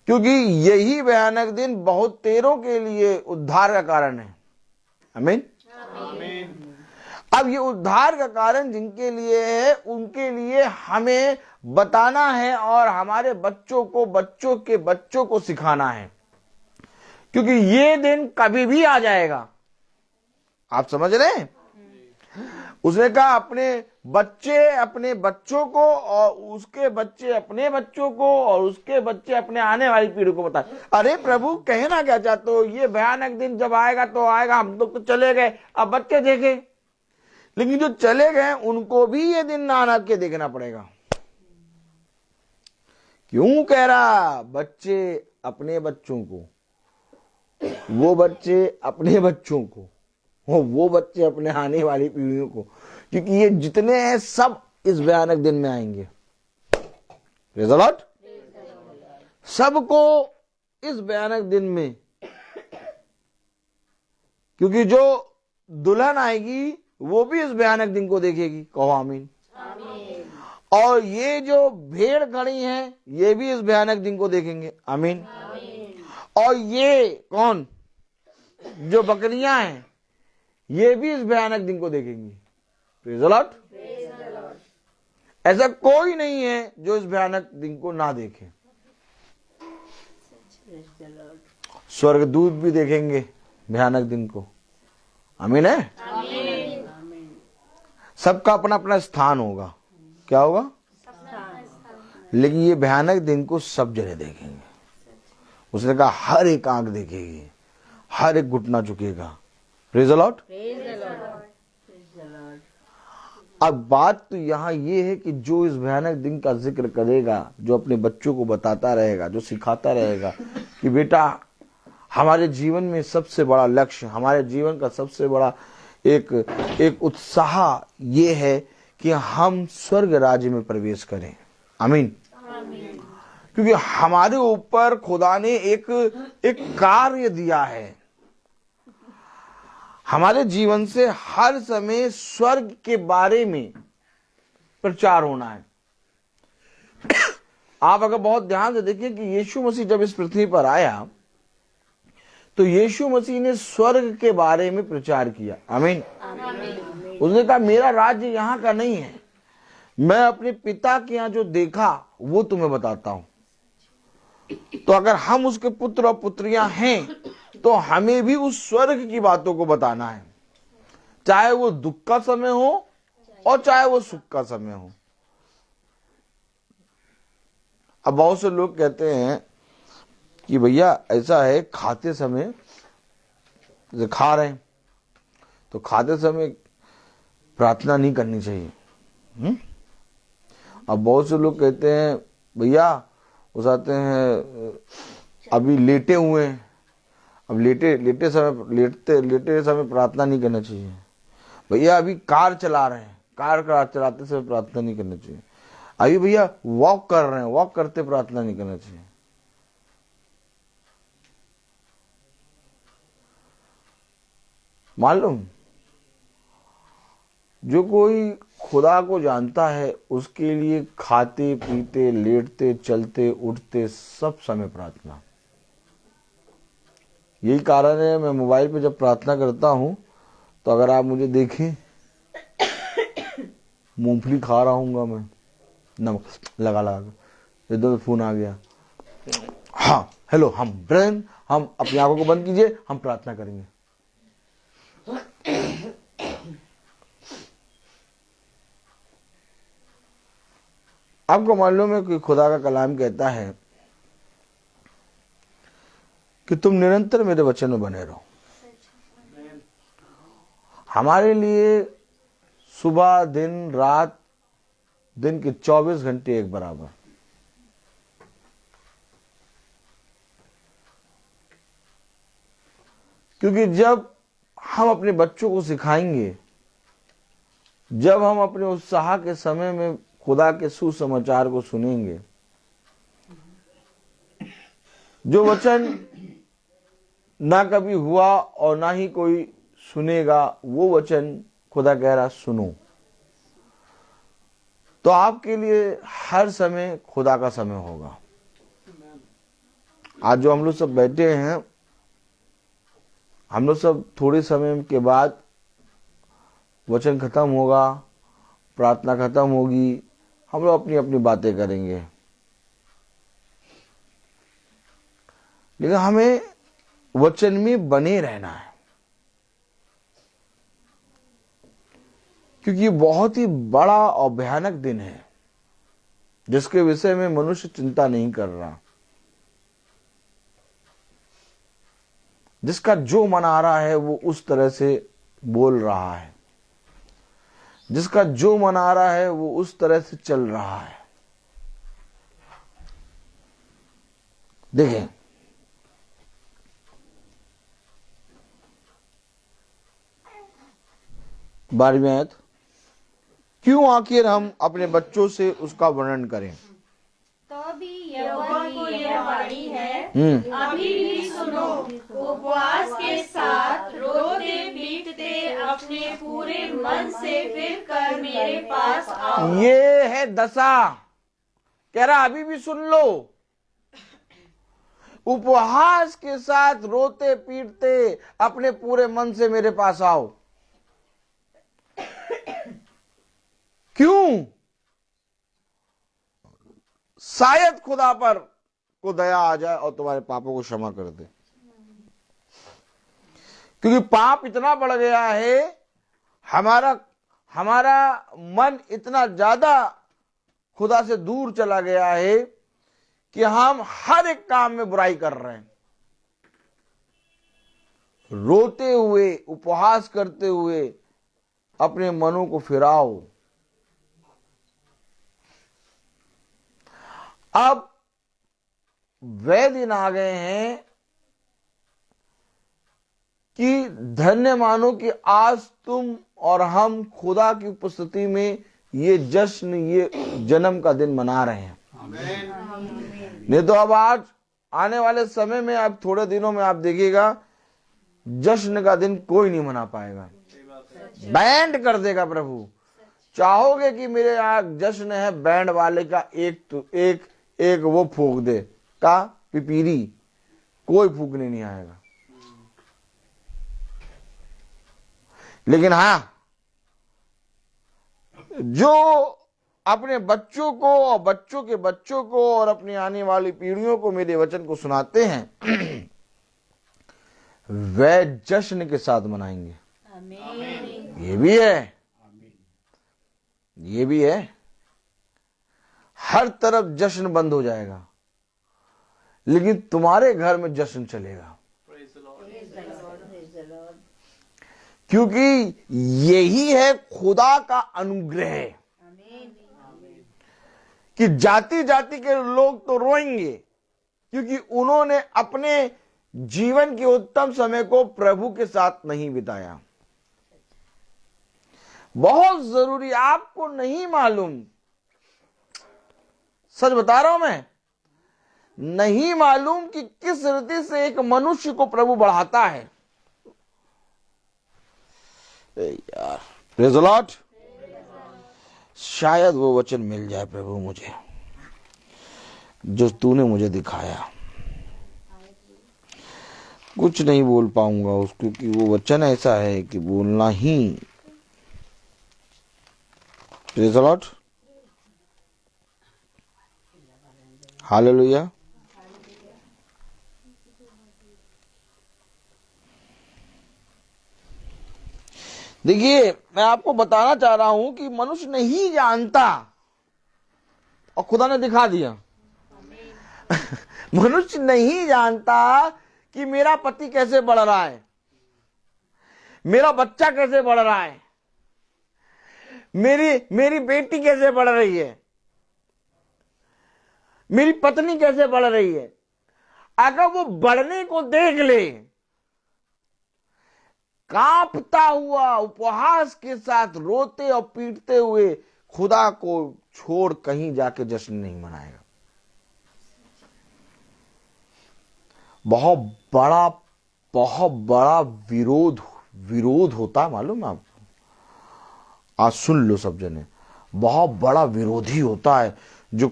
Speaker 4: क्योंकि यही भयानक दिन बहुत तेरों के लिए उद्धार का कारण है। आमीन। अब ये उद्धार का कारण जिनके लिए है उनके लिए हमें बताना है और हमारे बच्चों को बच्चों के बच्चों को सिखाना है, क्योंकि ये दिन कभी भी आ जाएगा। आप समझ रहे हैं? उसने कहा अपने बच्चे अपने बच्चों को और उसके बच्चे अपने बच्चों को और उसके बच्चे अपने आने वाली पीढ़ी को बताए। अरे प्रभु कहना क्या चाहते हो? ये भयानक दिन जब आएगा तो आएगा, हम लोग तो चले गए, अब बच्चे देखे, लेकिन जो चले गए उनको भी ये दिन आना के देखना पड़ेगा। क्यों कह रहा? बच्चे अपने बच्चों को, वो बच्चे अपने बच्चों को, वो बच्चे अपने आने वाली पीढ़ियों को, क्योंकि ये जितने हैं सब इस भयानक दिन में आएंगे। Praise the Lord. सबको इस भयानक दिन में, क्योंकि जो दुल्हन आएगी वो भी इस भयानक दिन को देखेगी। कहो आमीन। और ये जो भेड़ खड़ी हैं ये भी इस भयानक दिन को देखेंगे। आमीन। और ये कौन जो बकरियां हैं ये भी इस भयानक दिन को देखेंगी। Praise the Lord. ऐसा कोई नहीं है जो इस भयानक दिन को ना देखे। स्वर्गदूत भी देखेंगे भयानक दिन को। आमीन है। सबका अपना अपना स्थान होगा। क्या होगा? लेकिन ये भयानक दिन को सब जने देखेंगे। उसने कहा हर एक आंख देखेगी, हर एक घुटना झुकेगा। Praise the Lord. अब बात तो यहाँ ये है कि जो इस भयानक दिन का जिक्र करेगा, जो अपने बच्चों को बताता रहेगा, जो सिखाता रहेगा कि बेटा हमारे जीवन में सबसे बड़ा लक्ष्य, हमारे जीवन का सबसे बड़ा एक उत्साह ये है कि हम स्वर्ग राज्य में प्रवेश करें। आमीन। क्योंकि हमारे ऊपर खुदा ने एक कार्य दिया है। हमारे जीवन से हर समय स्वर्ग के बारे में प्रचार होना है। आप अगर बहुत ध्यान से देखिए कि यीशु मसीह जब इस पृथ्वी पर आया तो यीशु मसीह ने स्वर्ग के बारे में प्रचार किया। आमीन। उसने कहा मेरा राज्य यहाँ का नहीं है, मैं अपने पिता के यहाँ जो देखा वो तुम्हें बताता हूं। तो अगर हम उसके पुत्र और पुत्रियां हैं तो हमें भी उस स्वर्ग की बातों को बताना है, चाहे वो दुख का समय हो और चाहे वो सुख का समय हो। अब बहुत से लोग कहते हैं कि भैया ऐसा है, खाते समय जैसे खा रहे हैं तो खाते समय प्रार्थना नहीं करनी चाहिए। अब बहुत से लोग कहते हैं भैया उस आते हैं अभी लेटे हुए हैं, अब लेटे समय प्रार्थना नहीं करना चाहिए। भैया अभी कार चला रहे हैं, कार चलाते समय प्रार्थना नहीं करना चाहिए। अभी भैया वॉक कर रहे हैं, वॉक करते प्रार्थना नहीं करना चाहिए। मालूम, जो कोई खुदा को जानता है उसके लिए खाते पीते लेटते चलते उठते सब समय प्रार्थना। यही कारण है मैं मोबाइल पे जब प्रार्थना करता हूं तो अगर आप मुझे देखें मूंगफली खा रहा हूँगा मैं, नमक लगा लगा इधर फोन आ गया, हाँ हेलो, हम ब्रेन, हम अपनी आंखों को बंद कीजिए, हम प्रार्थना करेंगे। आपको मालूम है कि खुदा का कलाम कहता है कि तुम निरंतर मेरे वचन में बने रहो। हमारे लिए सुबह दिन रात, दिन के 24 घंटे एक बराबर। क्योंकि जब हम अपने बच्चों को सिखाएंगे, जब हम अपने उत्साह के समय में खुदा के सुसमाचार को सुनेंगे, जो वचन ना कभी हुआ और ना ही कोई सुनेगा, वो वचन खुदा कह रहा सुनो, तो आपके लिए हर समय खुदा का समय होगा। आज जो हम लोग सब बैठे हैं, हम लोग सब थोड़े समय के बाद वचन खत्म होगा, प्रार्थना खत्म होगी, हम लोग अपनी अपनी बातें करेंगे। लेकिन हमें वचन में बने रहना है, क्योंकि बहुत ही बड़ा और भयानक दिन है जिसके विषय में मनुष्य चिंता नहीं कर रहा, जिसका जो मन आ रहा है वो उस तरह से बोल रहा है, जिसका जो मन आ रहा है वो उस तरह से चल रहा है। देखें, बारहवीं आयत, क्यों आखिर हम अपने बच्चों से उसका वर्णन करें?
Speaker 3: तो भी
Speaker 6: यहोवा को यह वाणी है,
Speaker 4: अभी
Speaker 6: भी सुनो, उपवास के साथ रोते पीटते अपने पूरे मन से फिर कर मेरे पास आओ।
Speaker 4: ये है दशा, कह रहा अभी भी सुन लो, उपवास के साथ रोते पीटते अपने पूरे मन से मेरे पास आओ। क्यों? शायद खुदा पर को दया आ जाए और तुम्हारे पापों को क्षमा कर दे। क्योंकि पाप इतना बढ़ गया है, हमारा मन इतना ज्यादा खुदा से दूर चला गया है कि हम हर एक काम में बुराई कर रहे हैं। रोते हुए, उपवास करते हुए अपने मनों को फिराओ। अब वे दिन आ गए हैं कि धन्य मानो कि आज तुम और हम खुदा की उपस्थिति में ये जश्न, ये जन्म का दिन मना रहे हैं। नहीं तो अब आज आने वाले समय में, अब थोड़े दिनों में आप देखिएगा, जश्न का दिन कोई नहीं मना पाएगा, बैंड कर देगा प्रभु। चाहोगे कि मेरे यहाँ जश्न है, बैंड वाले का एक वो फूंक दे का पिपीरी, कोई फूकने नहीं आएगा। लेकिन हाँ, जो अपने बच्चों को और बच्चों के बच्चों को और अपनी आने वाली पीढ़ियों को मेरे वचन को सुनाते हैं, वह जश्न के साथ मनाएंगे। ये भी है, ये भी है। हर तरफ जश्न बंद हो जाएगा, लेकिन तुम्हारे घर में जश्न चलेगा, क्योंकि यही है खुदा का अनुग्रह, कि जाति जाति के लोग तो रोएंगे, क्योंकि उन्होंने अपने जीवन के उत्तम समय को प्रभु के साथ नहीं बिताया। बहुत जरूरी, आपको नहीं मालूम, सच बता रहा हूं मैं, नहीं मालूम कि किस रीति से एक मनुष्य को प्रभु बढ़ाता है। यार, प्रेज़ द लॉर्ड। शायद वो वचन मिल जाए प्रभु मुझे, जो तूने मुझे दिखाया। कुछ नहीं बोल पाऊंगा उसको, क्योंकि वो वचन ऐसा है कि बोलना ही। Praise the Lord, hallelujah. देखिए, मैं आपको बताना चाह रहा हूं कि मनुष्य नहीं जानता और खुदा ने दिखा दिया। मनुष्य नहीं जानता कि मेरा पति कैसे बढ़ रहा है, मेरा बच्चा कैसे बढ़ रहा है, मेरी बेटी कैसे बढ़ रही है, मेरी पत्नी कैसे बढ़ रही है। अगर वो बढ़ने को देख ले, कांपता हुआ उपहास के साथ रोते और पीटते हुए खुदा को छोड़ कहीं जाके जश्न नहीं मनाएगा। बहुत बड़ा विरोध होता, मालूम आपको। आज सुन लो सब जने, बहुत बड़ा विरोधी होता है जो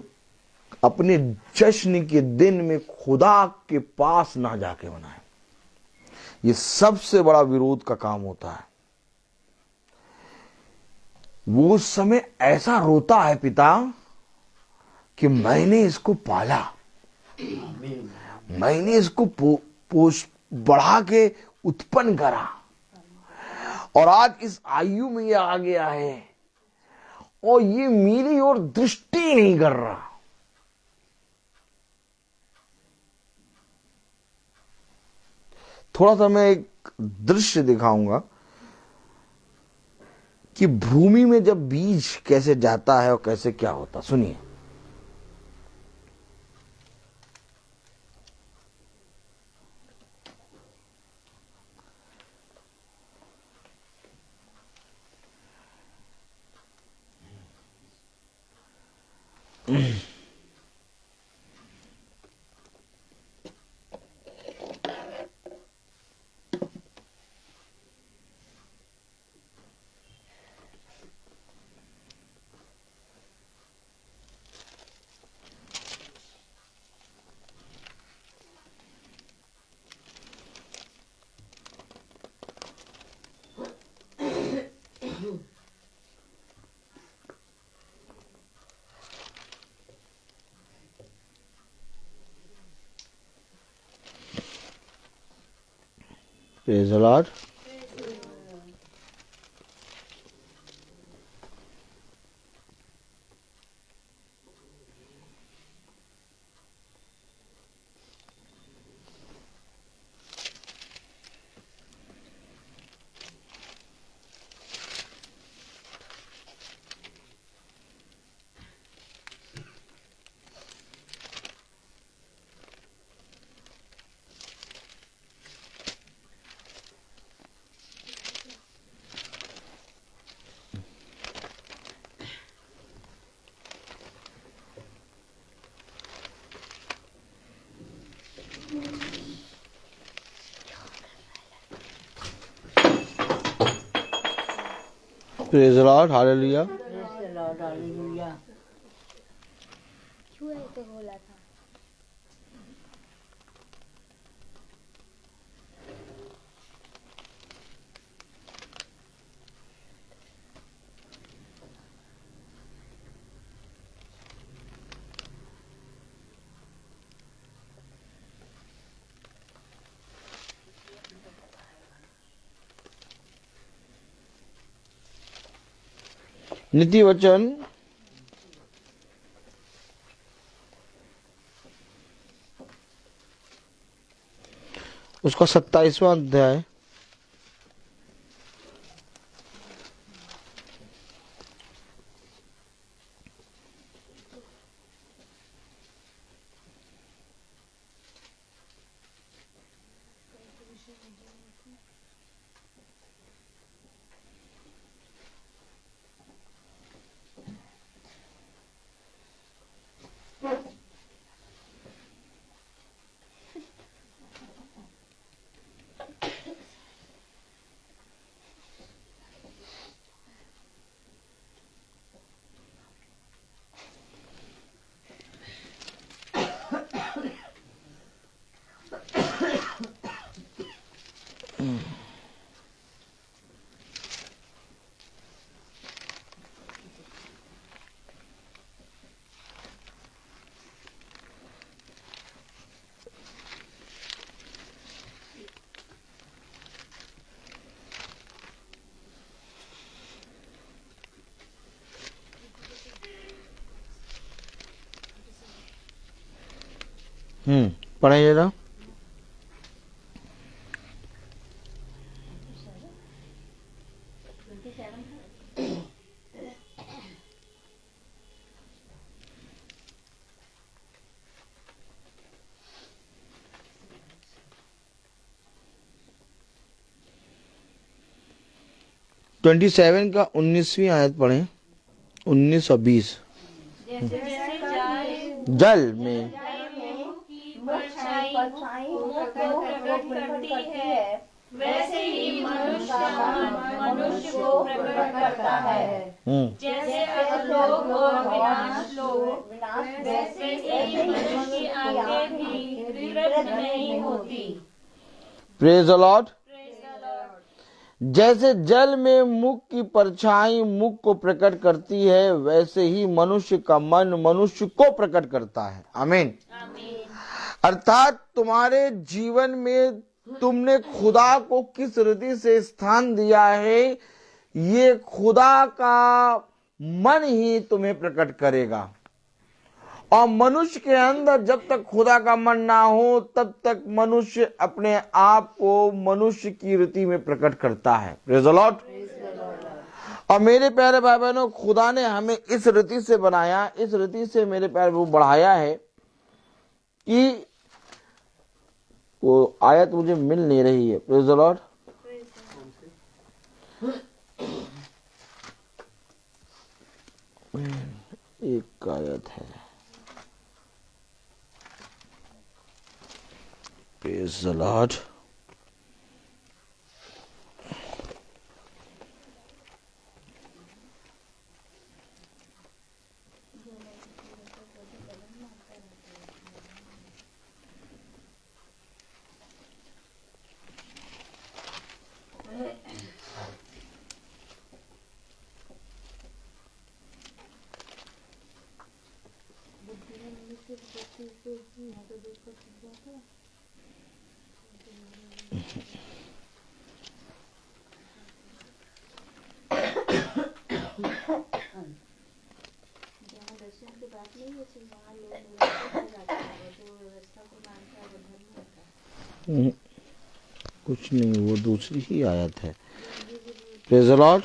Speaker 4: अपने जश्न के दिन में खुदा के पास ना जाके मनाए। ये सबसे बड़ा विरोध का काम होता है। वो उस समय ऐसा रोता है पिता कि मैंने इसको पाला, मैंने इसको पोष बढ़ा के उत्पन्न करा, और आज इस आयु में ये आ गया है और ये मेरी ओर दृष्टि नहीं कर रहा। थोड़ा सा मैं एक दृश्य दिखाऊंगा कि भूमि में जब बीज कैसे जाता है और कैसे क्या होता। सुनिए, praise the Lord. Praise the Lord, hallelujah.
Speaker 3: क्यों ऐसे बोला था?
Speaker 4: नीति वचन उसका 27वां अध्याय पढ़ाइए जरा। ट्वेंटी 27 का 19वीं आयत पढ़ें, 19 और 20। जल में
Speaker 6: करती है, वैसे ही मनुष्य मनुष्य को प्रकट करता है। जैसे अधोलोक और विनाश लोक, वैसे ही मनुष्य की आंखें भी विकृत नहीं होती।
Speaker 4: Praise the Lord. जैसे जल में मुख की परछाई मुख को प्रकट करती है, वैसे ही मनुष्य का मन मनुष्य को प्रकट करता है। आमीन। अर्थात तुम्हारे जीवन में तुमने खुदा को किस रीति से स्थान दिया है, ये खुदा का मन ही तुम्हें प्रकट करेगा। और मनुष्य के अंदर जब तक खुदा का मन ना हो, तब तक मनुष्य अपने आप को मनुष्य की रीति में प्रकट करता है। Praise the Lord. और मेरे प्यारे भाई बहनों, खुदा ने हमें इस रीति से बनाया, इस रीति से मेरे प्यारे वो बढ़ाया है कि वो आयत मुझे मिल नहीं रही है। Praise the Lord. एक आयत है, प्रेज़ द लॉर्ड। कुछ नहीं, वो दूसरी ही आयत है। Praise the Lord.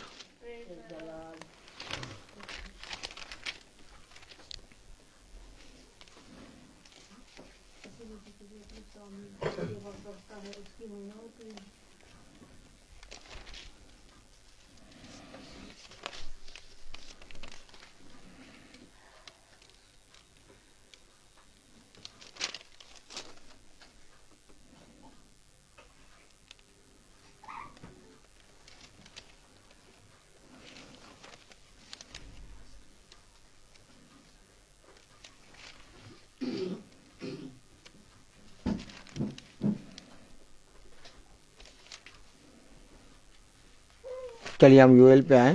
Speaker 4: चलिए हम यूएल पे आए।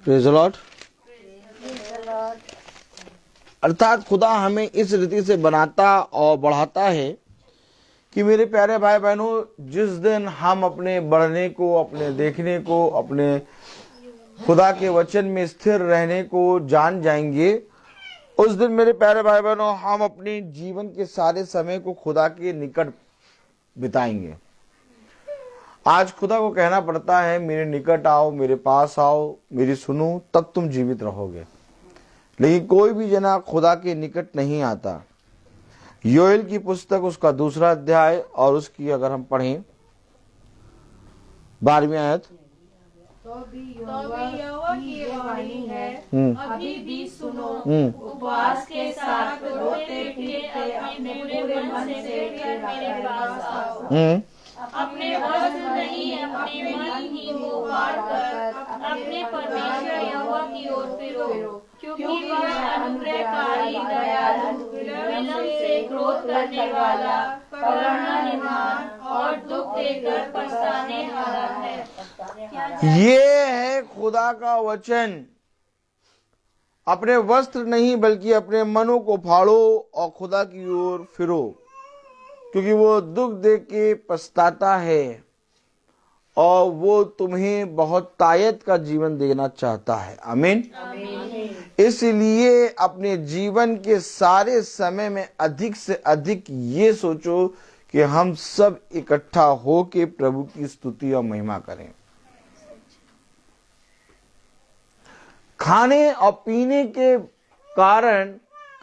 Speaker 4: Praise the Lord. अर्थात खुदा हमें इस रीति से बनाता और बढ़ाता है कि मेरे प्यारे भाई बहनों, जिस दिन हम अपने बढ़ने को, अपने देखने को, अपने खुदा के वचन में स्थिर रहने को जान जाएंगे, उस दिन मेरे प्यारे भाई बहनों हम अपने जीवन के सारे समय को खुदा के निकट बिताएंगे। आज खुदा को कहना पड़ता है मेरे निकट आओ, मेरे पास आओ, मेरी सुनो, तब तुम जीवित रहोगे। लेकिन कोई भी जना खुदा के निकट नहीं आता। योएल की पुस्तक उसका 2 अध्याय और उसकी अगर हम पढ़ें 12वीं आयत,
Speaker 6: तो भी यहोवा की वाणी है, अभी भी सुनो, उपवास के साथ रोते पीटते अपने पूरे मन से फिर मेरे पास आओ। अपने वस्त्र नहीं अपने मन ही को फाड़ कर अपने परमेश्वर यहोवा की ओर फिरो, क्योंकि वह अनुग्रहकारी, दयालु, विलंब से क्रोध करने वाला, करुणा निधान और दुख देकर पछताने वाला है।
Speaker 4: ये है खुदा का वचन। अपने वस्त्र नहीं बल्कि अपने मनों को फाड़ो और खुदा की ओर फिरो, क्योंकि वो दुख दे के पछताता है और वो तुम्हें बहुत तायत का जीवन देना चाहता है। आमीन। इसलिए अपने जीवन के सारे समय में अधिक से अधिक ये सोचो कि हम सब इकट्ठा हो के प्रभु की स्तुति और महिमा करें। खाने और पीने के कारण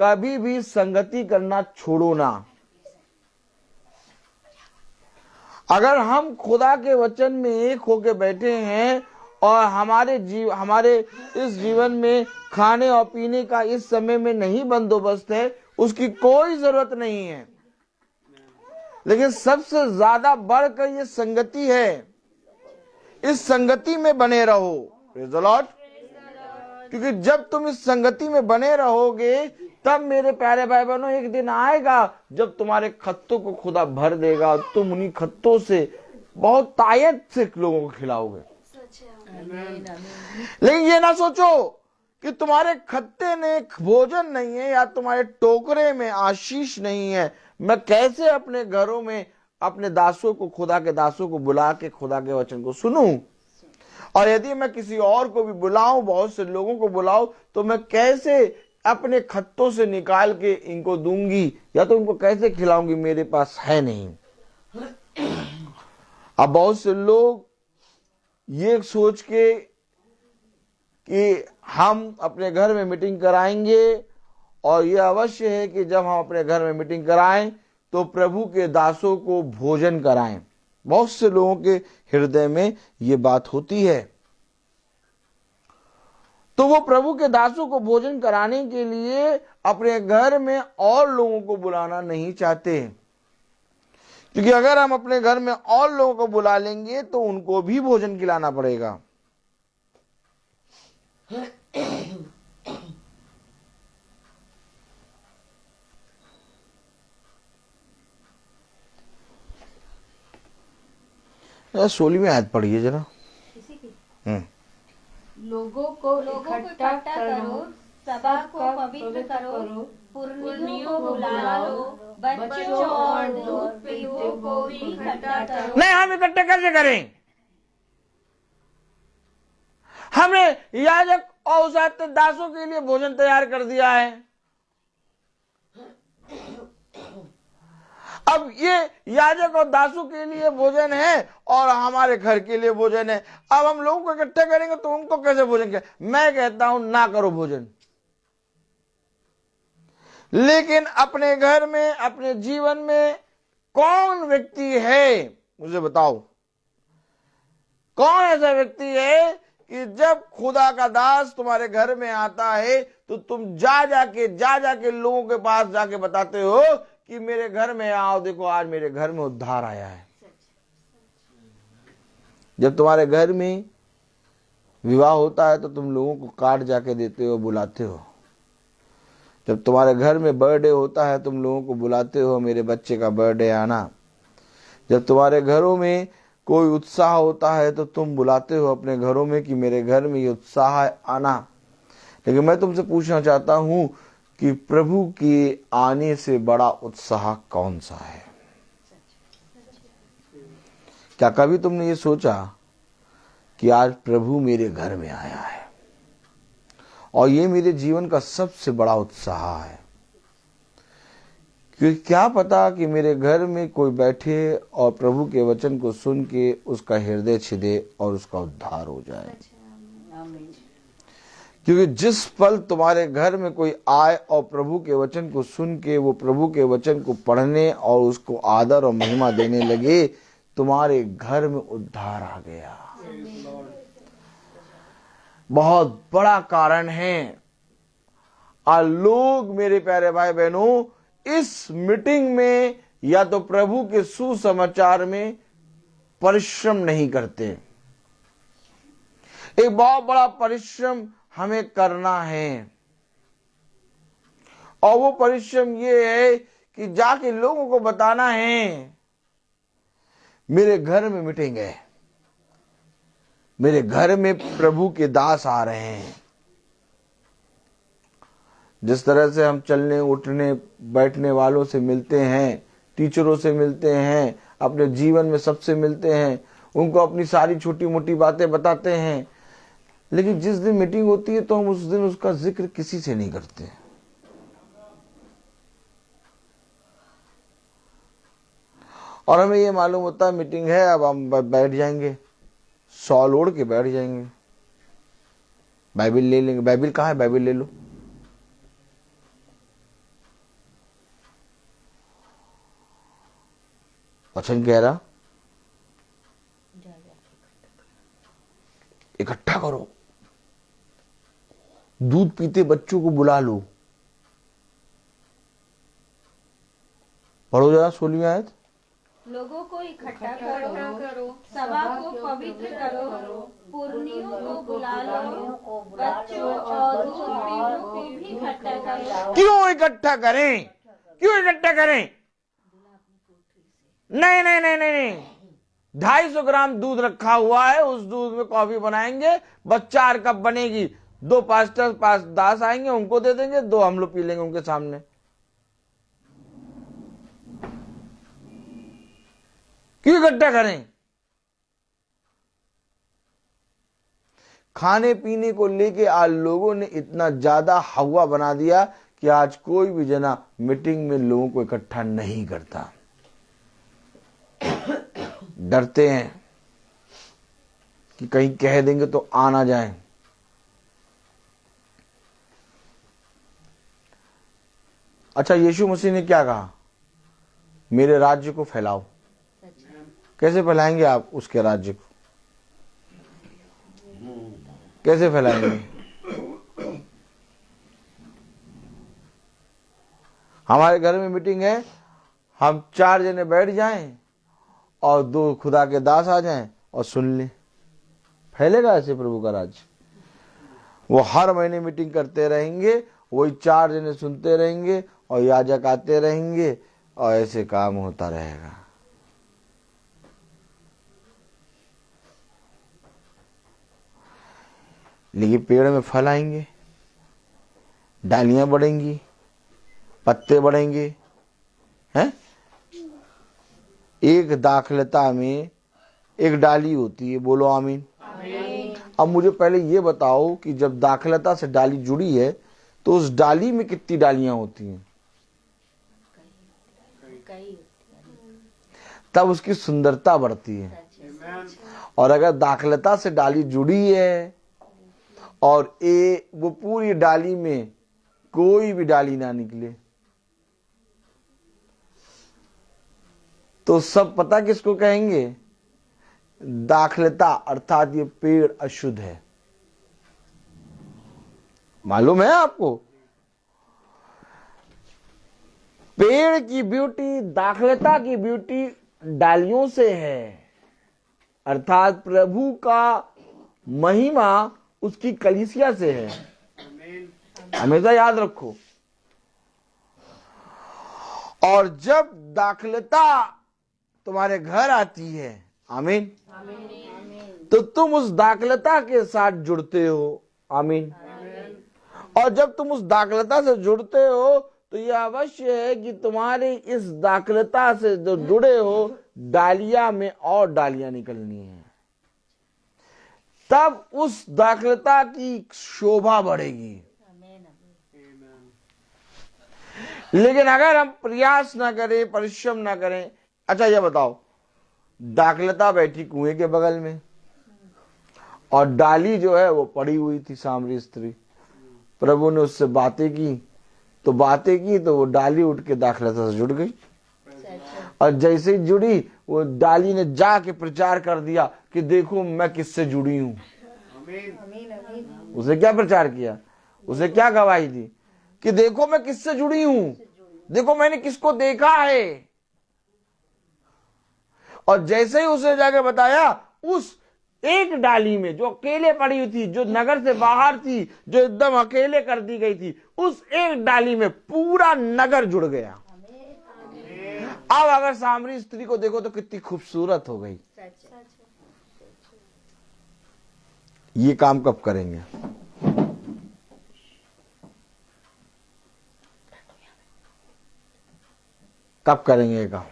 Speaker 4: कभी भी संगति करना छोड़ो ना। अगर हम खुदा के वचन में एक होके बैठे हैं और हमारे इस जीवन में खाने और पीने का इस समय में नहीं बंदोबस्त है, उसकी कोई जरूरत नहीं है। लेकिन सबसे ज्यादा बढ़कर ये संगति है। इस संगति में बने रहो। Praise the Lord. क्योंकि जब तुम इस संगति में बने रहोगे, तब मेरे प्यारे भाई बहनों एक दिन आएगा जब तुम्हारे खत्तों को खुदा भर देगा और तुम उन्हीं खत्तों से बहुत तायत से लोगों को खिलाओगे। लेकिन ये ना सोचो कि तुम्हारे खत्ते ने भोजन नहीं है या तुम्हारे टोकरे में आशीष नहीं है, मैं कैसे अपने घरों में अपने दासों को, खुदा के दासों को बुला के खुदा के वचन को सुनूं। और यदि मैं किसी और को भी बुलाऊं, बहुत से लोगों को बुलाऊं, तो मैं कैसे अपने खत्तों से निकाल के इनको दूंगी या तो इनको कैसे खिलाऊंगी, मेरे पास है नहीं। अब बहुत से लोग ये सोच के कि हम अपने घर में मीटिंग कराएंगे, और यह अवश्य है कि जब हम अपने घर में मीटिंग कराएं तो प्रभु के दासों को भोजन कराएं। बहुत से लोगों के हृदय में ये बात होती है, तो वो प्रभु के दासों को भोजन कराने के लिए अपने घर में और लोगों को बुलाना नहीं चाहते। क्योंकि अगर हम अपने घर में और लोगों को बुला लेंगे तो उनको भी भोजन खिलाना पड़ेगा। यार 16वीं आयत पढ़िए जरा।
Speaker 5: लोगों को इकट्ठा करो, सभा को पवित्र करो, पुरनियों को बुला लो, बच्चों और दूध पीते को भी इकट्ठा करो।
Speaker 4: नहीं, हम इकट्ठे कैसे करें? हमने याजक और उस दासों के लिए भोजन तैयार कर दिया है। अब ये याजक और दासों के लिए भोजन है और हमारे घर के लिए भोजन है। अब हम लोगों को इकट्ठा करेंगे तो उनको कैसे भोजन किया? मैं कहता हूं ना करो भोजन। लेकिन अपने घर में, अपने जीवन में कौन व्यक्ति है, मुझे बताओ, कौन ऐसा व्यक्ति है कि जब खुदा का दास तुम्हारे घर में आता है तो तुम जा जाके लोगों के पास जाके बताते हो कि मेरे घर में आओ, देखो आज मेरे घर में उद्धार आया है। जब तुम्हारे घर में विवाह होता है तो तुम लोगों को कार्ड जाके देते हो, बुलाते हो। जब तुम्हारे घर में बर्थडे होता है तुम लोगों को बुलाते हो, मेरे बच्चे का बर्थडे आना। जब तुम्हारे घरों में कोई उत्साह होता है तो तुम बुलाते हो अपने घरों में कि मेरे घर में ये उत्साह आना। लेकिन मैं तुमसे पूछना चाहता हूं कि प्रभु के आने से बड़ा उत्साह कौन सा है? क्या कभी तुमने ये सोचा कि आज प्रभु मेरे घर में आया है, और ये मेरे जीवन का सबसे बड़ा उत्साह है। क्योंकि क्या पता कि मेरे घर में कोई बैठे और प्रभु के वचन को सुन के उसका हृदय छिदे और उसका उद्धार हो जाए। क्योंकि जिस पल तुम्हारे घर में कोई आए और प्रभु के वचन को सुन के वो प्रभु के वचन को पढ़ने और उसको आदर और महिमा देने लगे, तुम्हारे घर में उद्धार आ गया। बहुत बड़ा कारण है। और लोग, मेरे प्यारे भाई बहनों, इस मीटिंग में या तो प्रभु के सुसमाचार में परिश्रम नहीं करते। एक बहुत बड़ा परिश्रम हमें करना है, और वो परिश्रम ये है कि जाके लोगों को बताना है मेरे घर में मीटिंग है, मेरे घर में प्रभु के दास आ रहे हैं। जिस तरह से हम चलने उठने बैठने वालों से मिलते हैं, टीचरों से मिलते हैं, अपने जीवन में सबसे मिलते हैं, उनको अपनी सारी छोटी मोटी बातें बताते हैं, लेकिन जिस दिन मीटिंग होती है तो हम उस दिन उसका जिक्र किसी से नहीं करते। और हमें ये मालूम होता है मीटिंग है, अब हम बैठ जाएंगे, शॉल ओढ़ के बैठ जाएंगे, बाइबल ले लेंगे। बाइबल कहाँ है? बाइबल ले लो। वचन कह रहा इकट्ठा करो, दूध पीते बच्चों को बुला लो। पढ़ो जरा 16वीं आयत।
Speaker 5: लोगों को इकट्ठा करो, सभा को पवित्र करो, पुरनियों को बुला लो, बच्चों और दूध को भी इकट्ठा करो।
Speaker 4: क्यों इकट्ठा करें? क्यों इकट्ठा करें? नहीं नहीं नहीं नहीं नहीं, 250 ग्राम दूध रखा हुआ है, उस दूध में कॉफी बनाएंगे, बस 4 कप बनेगी, 2 पास्टर पास दास आएंगे, उनको दे देंगे, 2 हम लोग पी लेंगे उनके सामने। क्यों इकट्ठा करें? खाने पीने को लेके आज लोगों ने इतना ज्यादा हवा बना दिया कि आज कोई भी जना मीटिंग में लोगों को इकट्ठा नहीं करता। डरते हैं कि कहीं कह देंगे तो आ ना जाए। अच्छा, यीशु मसीह ने क्या कहा? मेरे राज्य को फैलाओ। कैसे फैलाएंगे आप उसके राज्य को? कैसे फैलाएंगे? हमारे घर में मीटिंग है, हम 4 जने बैठ जाएं और 2 खुदा के दास आ जाएं और सुन लें। फैलेगा ऐसे प्रभु का राज्य? वो हर महीने मीटिंग करते रहेंगे, वही 4 जने सुनते रहेंगे और याजक आते रहेंगे और ऐसे काम होता रहेगा। लेकिन पेड़ में फल आएंगे, डालियां बढ़ेंगी, पत्ते बढ़ेंगे, हैं? एक दाखलता में एक डाली होती है, बोलो आमीन। अब मुझे पहले ये बताओ कि जब दाखलता से डाली जुड़ी है तो उस डाली में कितनी डालियां होती हैं? तब उसकी सुंदरता बढ़ती है। और अगर दाखलता से डाली जुड़ी है और वो पूरी डाली में कोई भी डाली ना निकले तो सब पता किसको कहेंगे? दाखलता, अर्थात ये पेड़ अशुद्ध है। मालूम है आपको? पेड़ की ब्यूटी, दाखलता की ब्यूटी डालियों से है, अर्थात प्रभु का महिमा उसकी कलीसिया से है। हमेशा याद रखो। और जब दाखलता तुम्हारे घर आती है, आमीन, तो तुम उस दाखलता के साथ जुड़ते हो, आमीन। और जब तुम उस दाखलता से जुड़ते हो तो यह अवश्य है कि तुम्हारी इस दाखलता से जो जुड़े हो, डालियां में और डालियां निकलनी है। तब उस दाखलता की शोभा बढ़ेगी। लेकिन अगर हम प्रयास ना करें, परिश्रम ना करें, अच्छा ये बताओ, दाखलता बैठी कुएं के बगल में और डाली जो है वो पड़ी हुई थी, सामरी स्त्री। प्रभु ने उससे बातें की तो वो डाली उठ के दाखलता से जुड़ गई, और जैसे ही जुड़ी वो डाली ने जाके प्रचार कर दिया कि देखो मैं किससे जुड़ी हूं। उसे क्या प्रचार किया, उसे क्या गवाही दी कि देखो मैं किससे जुड़ी हूं, देखो मैंने किसको देखा है। और जैसे ही उसे जाके बताया, उस एक डाली में जो अकेले पड़ी हुई थी, जो नगर से बाहर थी, जो एकदम अकेले कर दी गई थी, उस एक डाली में पूरा नगर जुड़ गया। अब अगर सामरी स्त्री को देखो तो कितनी खूबसूरत हो गई। ये काम कब करेंगे? कब करेंगे ये काम?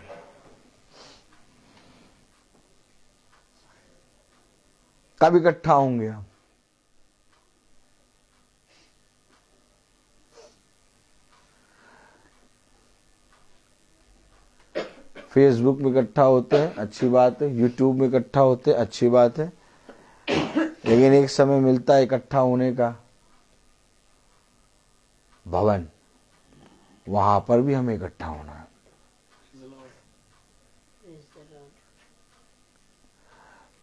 Speaker 4: कब इकट्ठा होंगे हम? फेसबुक में इकट्ठा होते हैं, अच्छी बात है। यूट्यूब में इकट्ठा होते हैं, अच्छी बात है। लेकिन एक समय मिलता है इकट्ठा होने का, भवन, वहां पर भी हमें इकट्ठा होना है।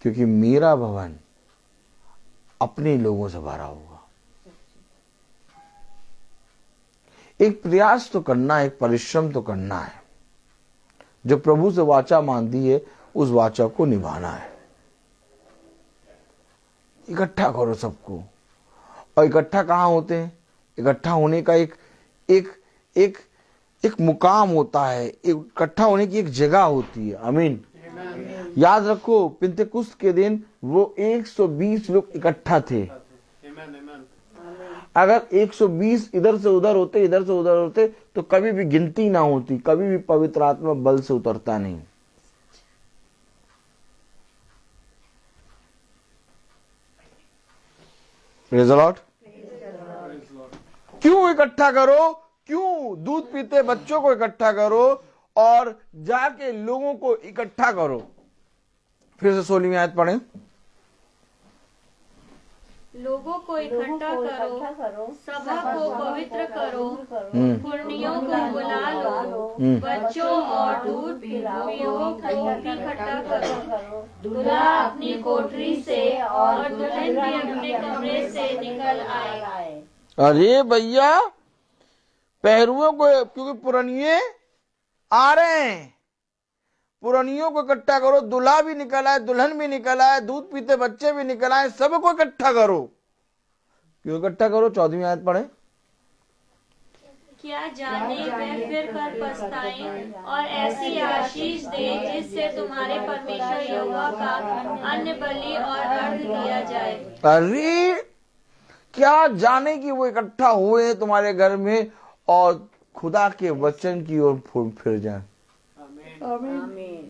Speaker 4: क्योंकि मेरा भवन अपने लोगों से भरा होगा। एक प्रयास तो करना है, एक परिश्रम तो करना है। जो प्रभु से वाचा बांधी है, उस वाचा को निभाना है। इकट्ठा करो सबको। और इकट्ठा कहाँ होते हैं? इकट्ठा होने का एक एक एक एक मुकाम होता है, इकट्ठा होने की एक जगह होती है। आमीन। याद रखो, पिंतेकुस्त के दिन वो 120 लोग इकट्ठा थे। अगर 120 इधर से उधर होते, इधर से उधर होते, तो कभी भी गिनती ना होती, कभी भी पवित्र आत्मा बल से उतरता नहीं। Praise the Lord. क्यों इकट्ठा करो? क्यों दूध पीते बच्चों को इकट्ठा करो और जाके लोगों को इकट्ठा करो। फिर से 16वीं आयत पढ़ें।
Speaker 5: लोगों को इकट्ठा करो, सभा को पवित्र करो, पुरनियों को बुला लो, बच्चों और दूध पीने को भी इकट्ठा करो। दूल्हा अपनी कोठरी से और दुल्हन भी अपने कमरे से निकल आए।
Speaker 4: अरे भैया, पहरुओं को, क्योंकि पुरनिये आ रहे हैं, पुरनियों को इकट्ठा करो। दूल्हा भी निकल आए, दुल्हन भी निकल आए, दूध पीते बच्चे भी निकल आए, सबको इकट्ठा करो। क्यों इकट्ठा करो? 14वीं आयत पढ़े।
Speaker 5: क्या जाने वे फिर कर पछताएं और ऐसी आशीष दे जिससे तुम्हारे परमेश्वर यहोवा का अन्य बलि और अर्घ दिया जाए।
Speaker 4: अरे क्या जाने कि वो इकट्ठा हुए तुम्हारे घर में और खुदा के वचन की ओर फिर जाए।
Speaker 6: आमीन।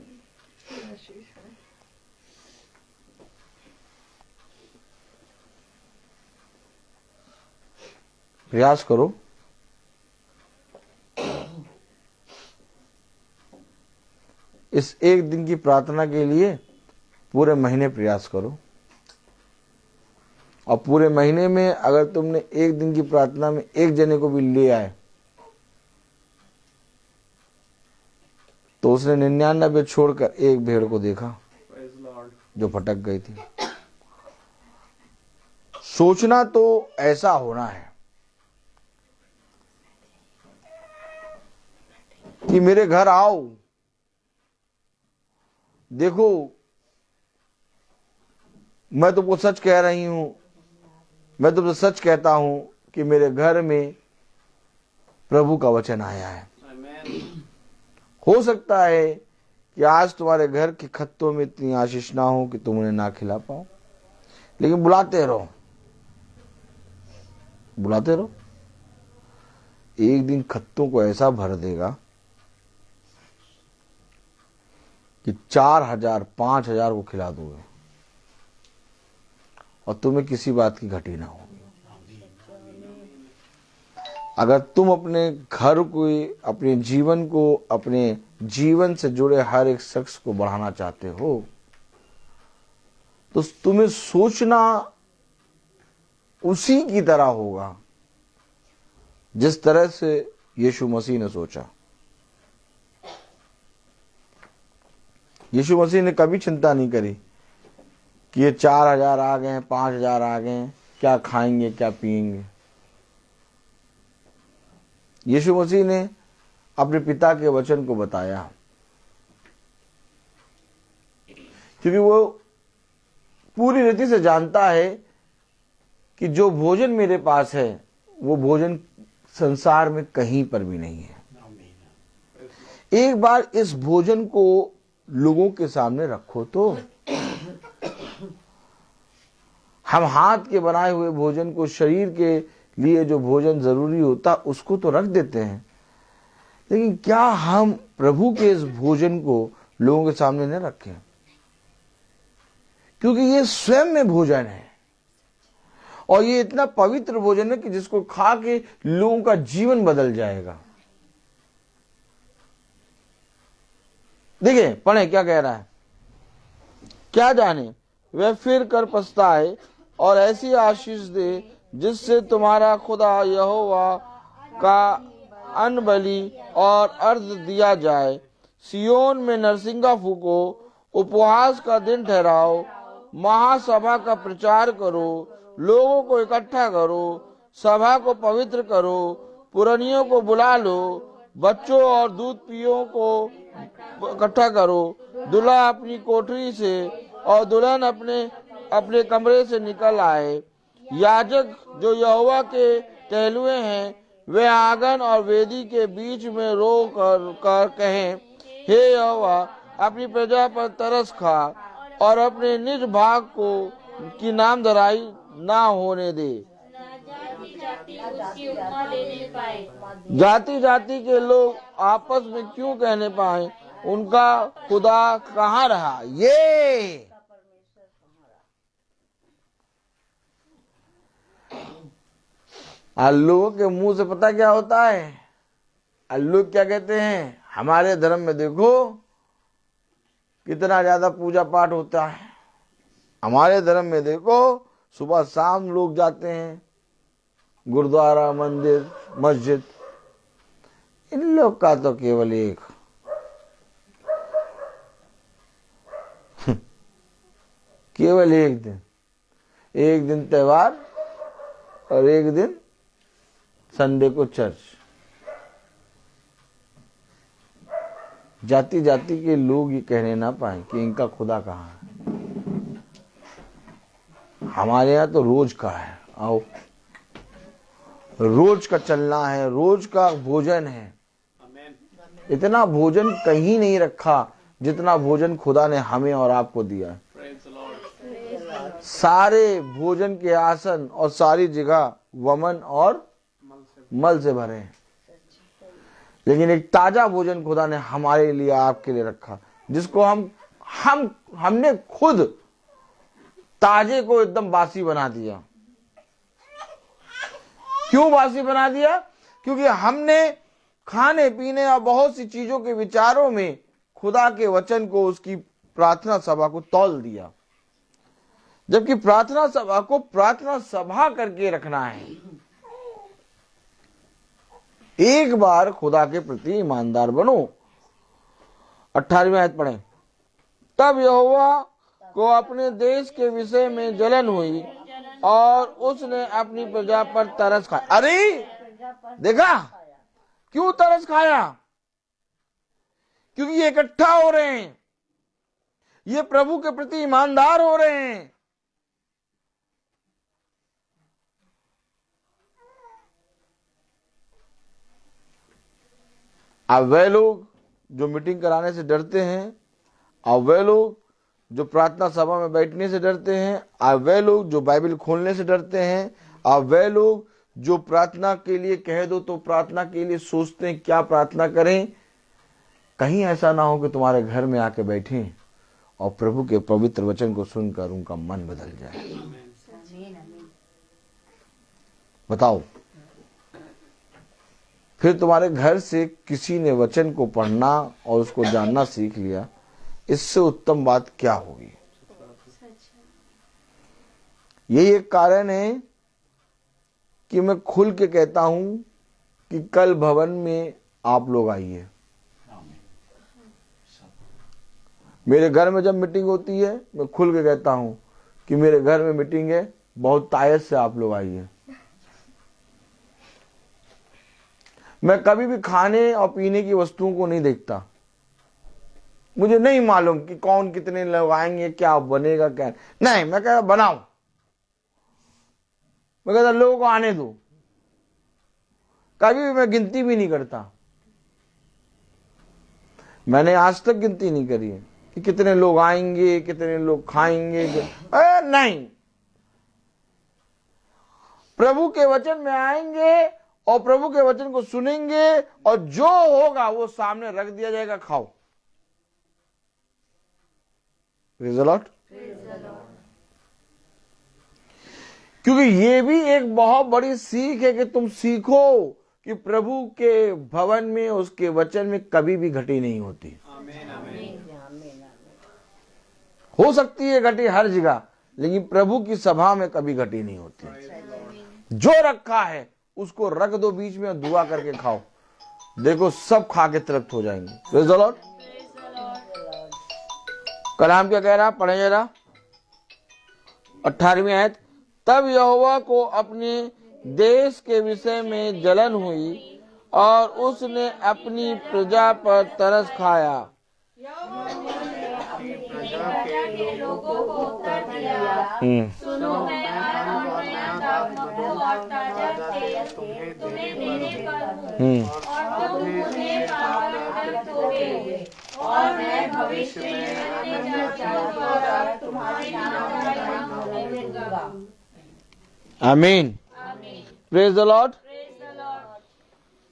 Speaker 4: प्रयास करो। इस एक दिन की प्रार्थना के लिए पूरे महीने प्रयास करो। और पूरे महीने में अगर तुमने एक दिन की प्रार्थना में एक जने को भी ले आए तो उसने 99 छोड़कर एक भेड़ को देखा जो भटक गई थी। सोचना तो ऐसा होना है कि मेरे घर आओ, देखो मैं तुमको सच कह रही हूं, मैं तुमसे सच कहता हूं कि मेरे घर में प्रभु का वचन आया है। हो सकता है कि आज तुम्हारे घर के खत्तों में इतनी आशीष ना हो कि तुम उन्हें ना खिला पाओ, लेकिन बुलाते रहो, बुलाते रहो। एक दिन खत्तों को ऐसा भर देगा कि 4000 5000 को खिला दोगे। और तुम्हें किसी बात की घटी ना होगी। अगर तुम अपने घर को, अपने जीवन को, अपने जीवन से जुड़े हर एक शख्स को बढ़ाना चाहते हो, तो तुम्हें सोचना उसी की तरह होगा जिस तरह से यीशु मसीह ने सोचा। यीशु मसीह ने कभी चिंता नहीं करी कि ये 4000 आ गए, 5000 आ गए, क्या खाएंगे, क्या पिएंगे। यीशु मसीह ने अपने पिता के वचन को बताया, क्योंकि वो पूरी रीति से जानता है कि जो भोजन मेरे पास है वो भोजन संसार में कहीं पर भी नहीं है। एक बार इस भोजन को लोगों के सामने रखो तो। हम हाथ के बनाए हुए भोजन को, शरीर के लिए जो भोजन जरूरी होता उसको तो रख देते हैं, लेकिन क्या हम प्रभु के इस भोजन को लोगों के सामने न रखें? क्योंकि ये स्वयं में भोजन है और ये इतना पवित्र भोजन है कि जिसको खा के लोगों का जीवन बदल जाएगा। देखिए, पढ़े क्या कह रहा है। क्या जाने वह फिर कर पछताए और ऐसी आशीष दे जिससे तुम्हारा खुदा यहोवा का अन्न बलि और अर्घ दिया जाए। सियोन में नरसिंगा फूको, उपवास का दिन ठहराओ, महासभा का प्रचार करो, लोगों को इकट्ठा करो, सभा को पवित्र करो, पुरनियों को बुला लो, बच्चों और दूध पियों को इकट्ठा करो। दूल्हा अपनी कोठरी से और दुल्हन अपने अपने कमरे से निकल आए। याजक जो यहोवा के टहलुए हैं वे आंगन और वेदी के बीच में रो कर कहें, हे यहोवा, अपनी प्रजा पर तरस खा और अपने निज भाग को की नामधराई ना होने दे। जाति जाति के लोग आपस में क्यों कहने पाए, उनका खुदा कहाँ रहा। ये लोगों के मुंह से पता क्या होता है, लोग क्या कहते हैं, हमारे धर्म में देखो कितना ज्यादा पूजा पाठ होता है, हमारे धर्म में देखो सुबह शाम लोग जाते हैं गुरुद्वारा, मंदिर, मस्जिद। इन लोग का तो केवल एक दिन त्योहार और एक दिन संडे को चर्च। जाति जाति के लोग ये कहने ना पाए कि इनका खुदा कहाँ है। हमारे यहाँ तो रोज का है, आओ रोज का चलना है, रोज का भोजन है। इतना भोजन कहीं नहीं रखा जितना भोजन खुदा ने हमें और आपको दिया है। सारे भोजन के आसन और सारी जगह वमन और मल से भरे हैं, लेकिन एक ताजा भोजन खुदा ने हमारे लिए, आपके लिए रखा, जिसको हमने खुद ताजे को एकदम बासी बना दिया। क्यों बासी बना दिया? क्योंकि हमने खाने पीने और बहुत सी चीजों के विचारों में खुदा के वचन को, उसकी प्रार्थना सभा को तौल दिया, जबकि प्रार्थना सभा को प्रार्थना सभा करके रखना है। एक बार खुदा के प्रति ईमानदार बनो। 18वें आयत पढ़ें। तब यहोवा को अपने देश के विषय में जलन हुई और उसने अपनी प्रजा पर तरस खाया। अरे देखा क्यों तरस खाया? क्योंकि ये इकट्ठा हो रहे हैं, ये प्रभु के प्रति ईमानदार हो रहे हैं। अब वे लोग जो मीटिंग कराने से डरते हैं, अब वे लोग जो प्रार्थना सभा में बैठने से डरते हैं, अब वे लोग जो बाइबल खोलने से डरते हैं, अब वे लोग जो प्रार्थना के लिए कह दो तो प्रार्थना के लिए सोचते हैं क्या प्रार्थना करें। कहीं ऐसा ना हो कि तुम्हारे घर में आके बैठें और प्रभु के पवित्र वचन को सुनकर उनका मन बदल जाए। बताओ, फिर तुम्हारे घर से किसी ने वचन को पढ़ना और उसको जानना सीख लिया, इससे उत्तम बात क्या होगी। यही एक कारण है कि मैं खुल के कहता हूं कि कल भवन में आप लोग आइए। मेरे घर में जब मीटिंग होती है, मैं खुल के कहता हूं कि मेरे घर में मीटिंग है, बहुत तायत से आप लोग आइए। मैं कभी भी खाने और पीने की वस्तुओं को नहीं देखता। मुझे नहीं मालूम कि कौन कितने लोग आएंगे, क्या बनेगा, क्या नहीं। मैं कहता बनाओ, मैं कहता लोगों को आने दो। कभी भी मैं गिनती भी नहीं करता। मैंने आज तक गिनती नहीं करी है कि कितने लोग आएंगे, कितने लोग खाएंगे। नहीं, प्रभु के वचन में आएंगे और प्रभु के वचन को सुनेंगे और जो होगा वो सामने रख दिया जाएगा, खाओ। Praise the Lord. क्योंकि ये भी एक बहुत बड़ी सीख है कि तुम सीखो कि प्रभु के भवन में, उसके वचन में कभी भी घटी नहीं होती। हो सकती है घटी हर जगह, लेकिन प्रभु की सभा में कभी घटी नहीं होती। जो रखा है उसको रख दो बीच में और दुआ करके खाओ, देखो सब खा के तृप्त हो जाएंगे। Praise the Lord. कलाम क्या कह रहा, पढ़े जरा 18वीं आयत। तब यहोवा को अपने देश के विषय में जलन हुई और उसने अपनी प्रजा पर तरस खाया।
Speaker 5: सुनो, मैं आराम और नमक और ताजा तेल तुम्हें देने पर हूँ, और तुम मुझे पाकर तृप्त होगे, और मैं भविष्य में अन्य जातियों द्वारा तुम्हारे नाम का नाम दूंगा।
Speaker 4: आमीन। Praise the Lord.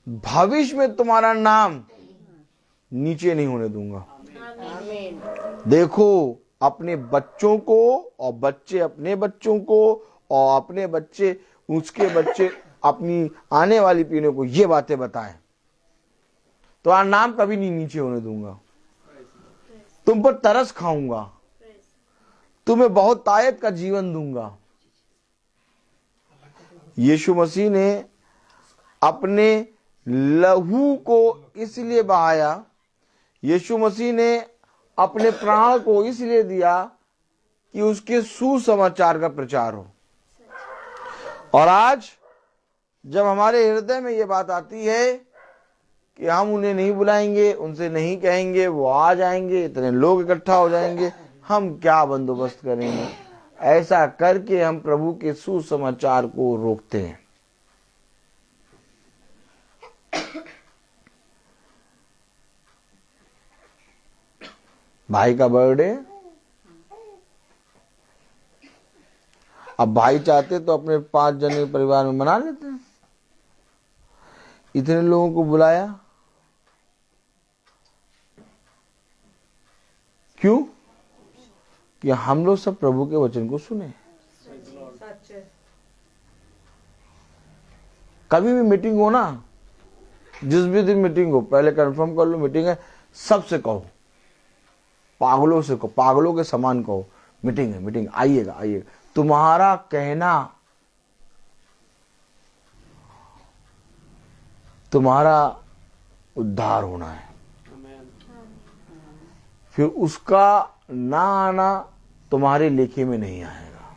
Speaker 4: भविष्य में तुम्हारा नाम नीचे नहीं होने दूंगा। देखो, अपने बच्चों को और बच्चे अपने बच्चों को और अपने बच्चे उसके बच्चे अपनी आने वाली पीढ़ी को ये बातें बताएं, तो नाम कभी नहीं नीचे होने दूंगा। तुम पर तरस खाऊंगा, तुम्हें बहुत तायत का जीवन दूंगा। यीशु मसीह ने अपने लहू को इसलिए बहाया, यीशु मसीह ने अपने प्राण को इसलिए दिया कि उसके सुसमाचार का प्रचार हो। और आज जब हमारे हृदय में ये बात आती है कि हम उन्हें नहीं बुलाएंगे, उनसे नहीं कहेंगे, वो आ जाएंगे, इतने लोग इकट्ठा हो जाएंगे, हम क्या बंदोबस्त करेंगे, ऐसा करके हम प्रभु के सुसमाचार को रोकते हैं। भाई का बर्थडे, अब भाई चाहते तो अपने 5 जने परिवार में मना लेते हैं। इतने लोगों को बुलाया क्यों? कि हम लोग सब प्रभु के वचन को सुने। कभी भी मीटिंग हो ना, जिस भी दिन मीटिंग हो, पहले कंफर्म कर लो मीटिंग है, सबसे कहो, पागलों से कहो, पागलों के समान कहो, मीटिंग है, मीटिंग, आइएगा आइएगा। तुम्हारा कहना तुम्हारा उद्धार होना है, फिर उसका ना आना तुम्हारे लेखे में नहीं आएगा।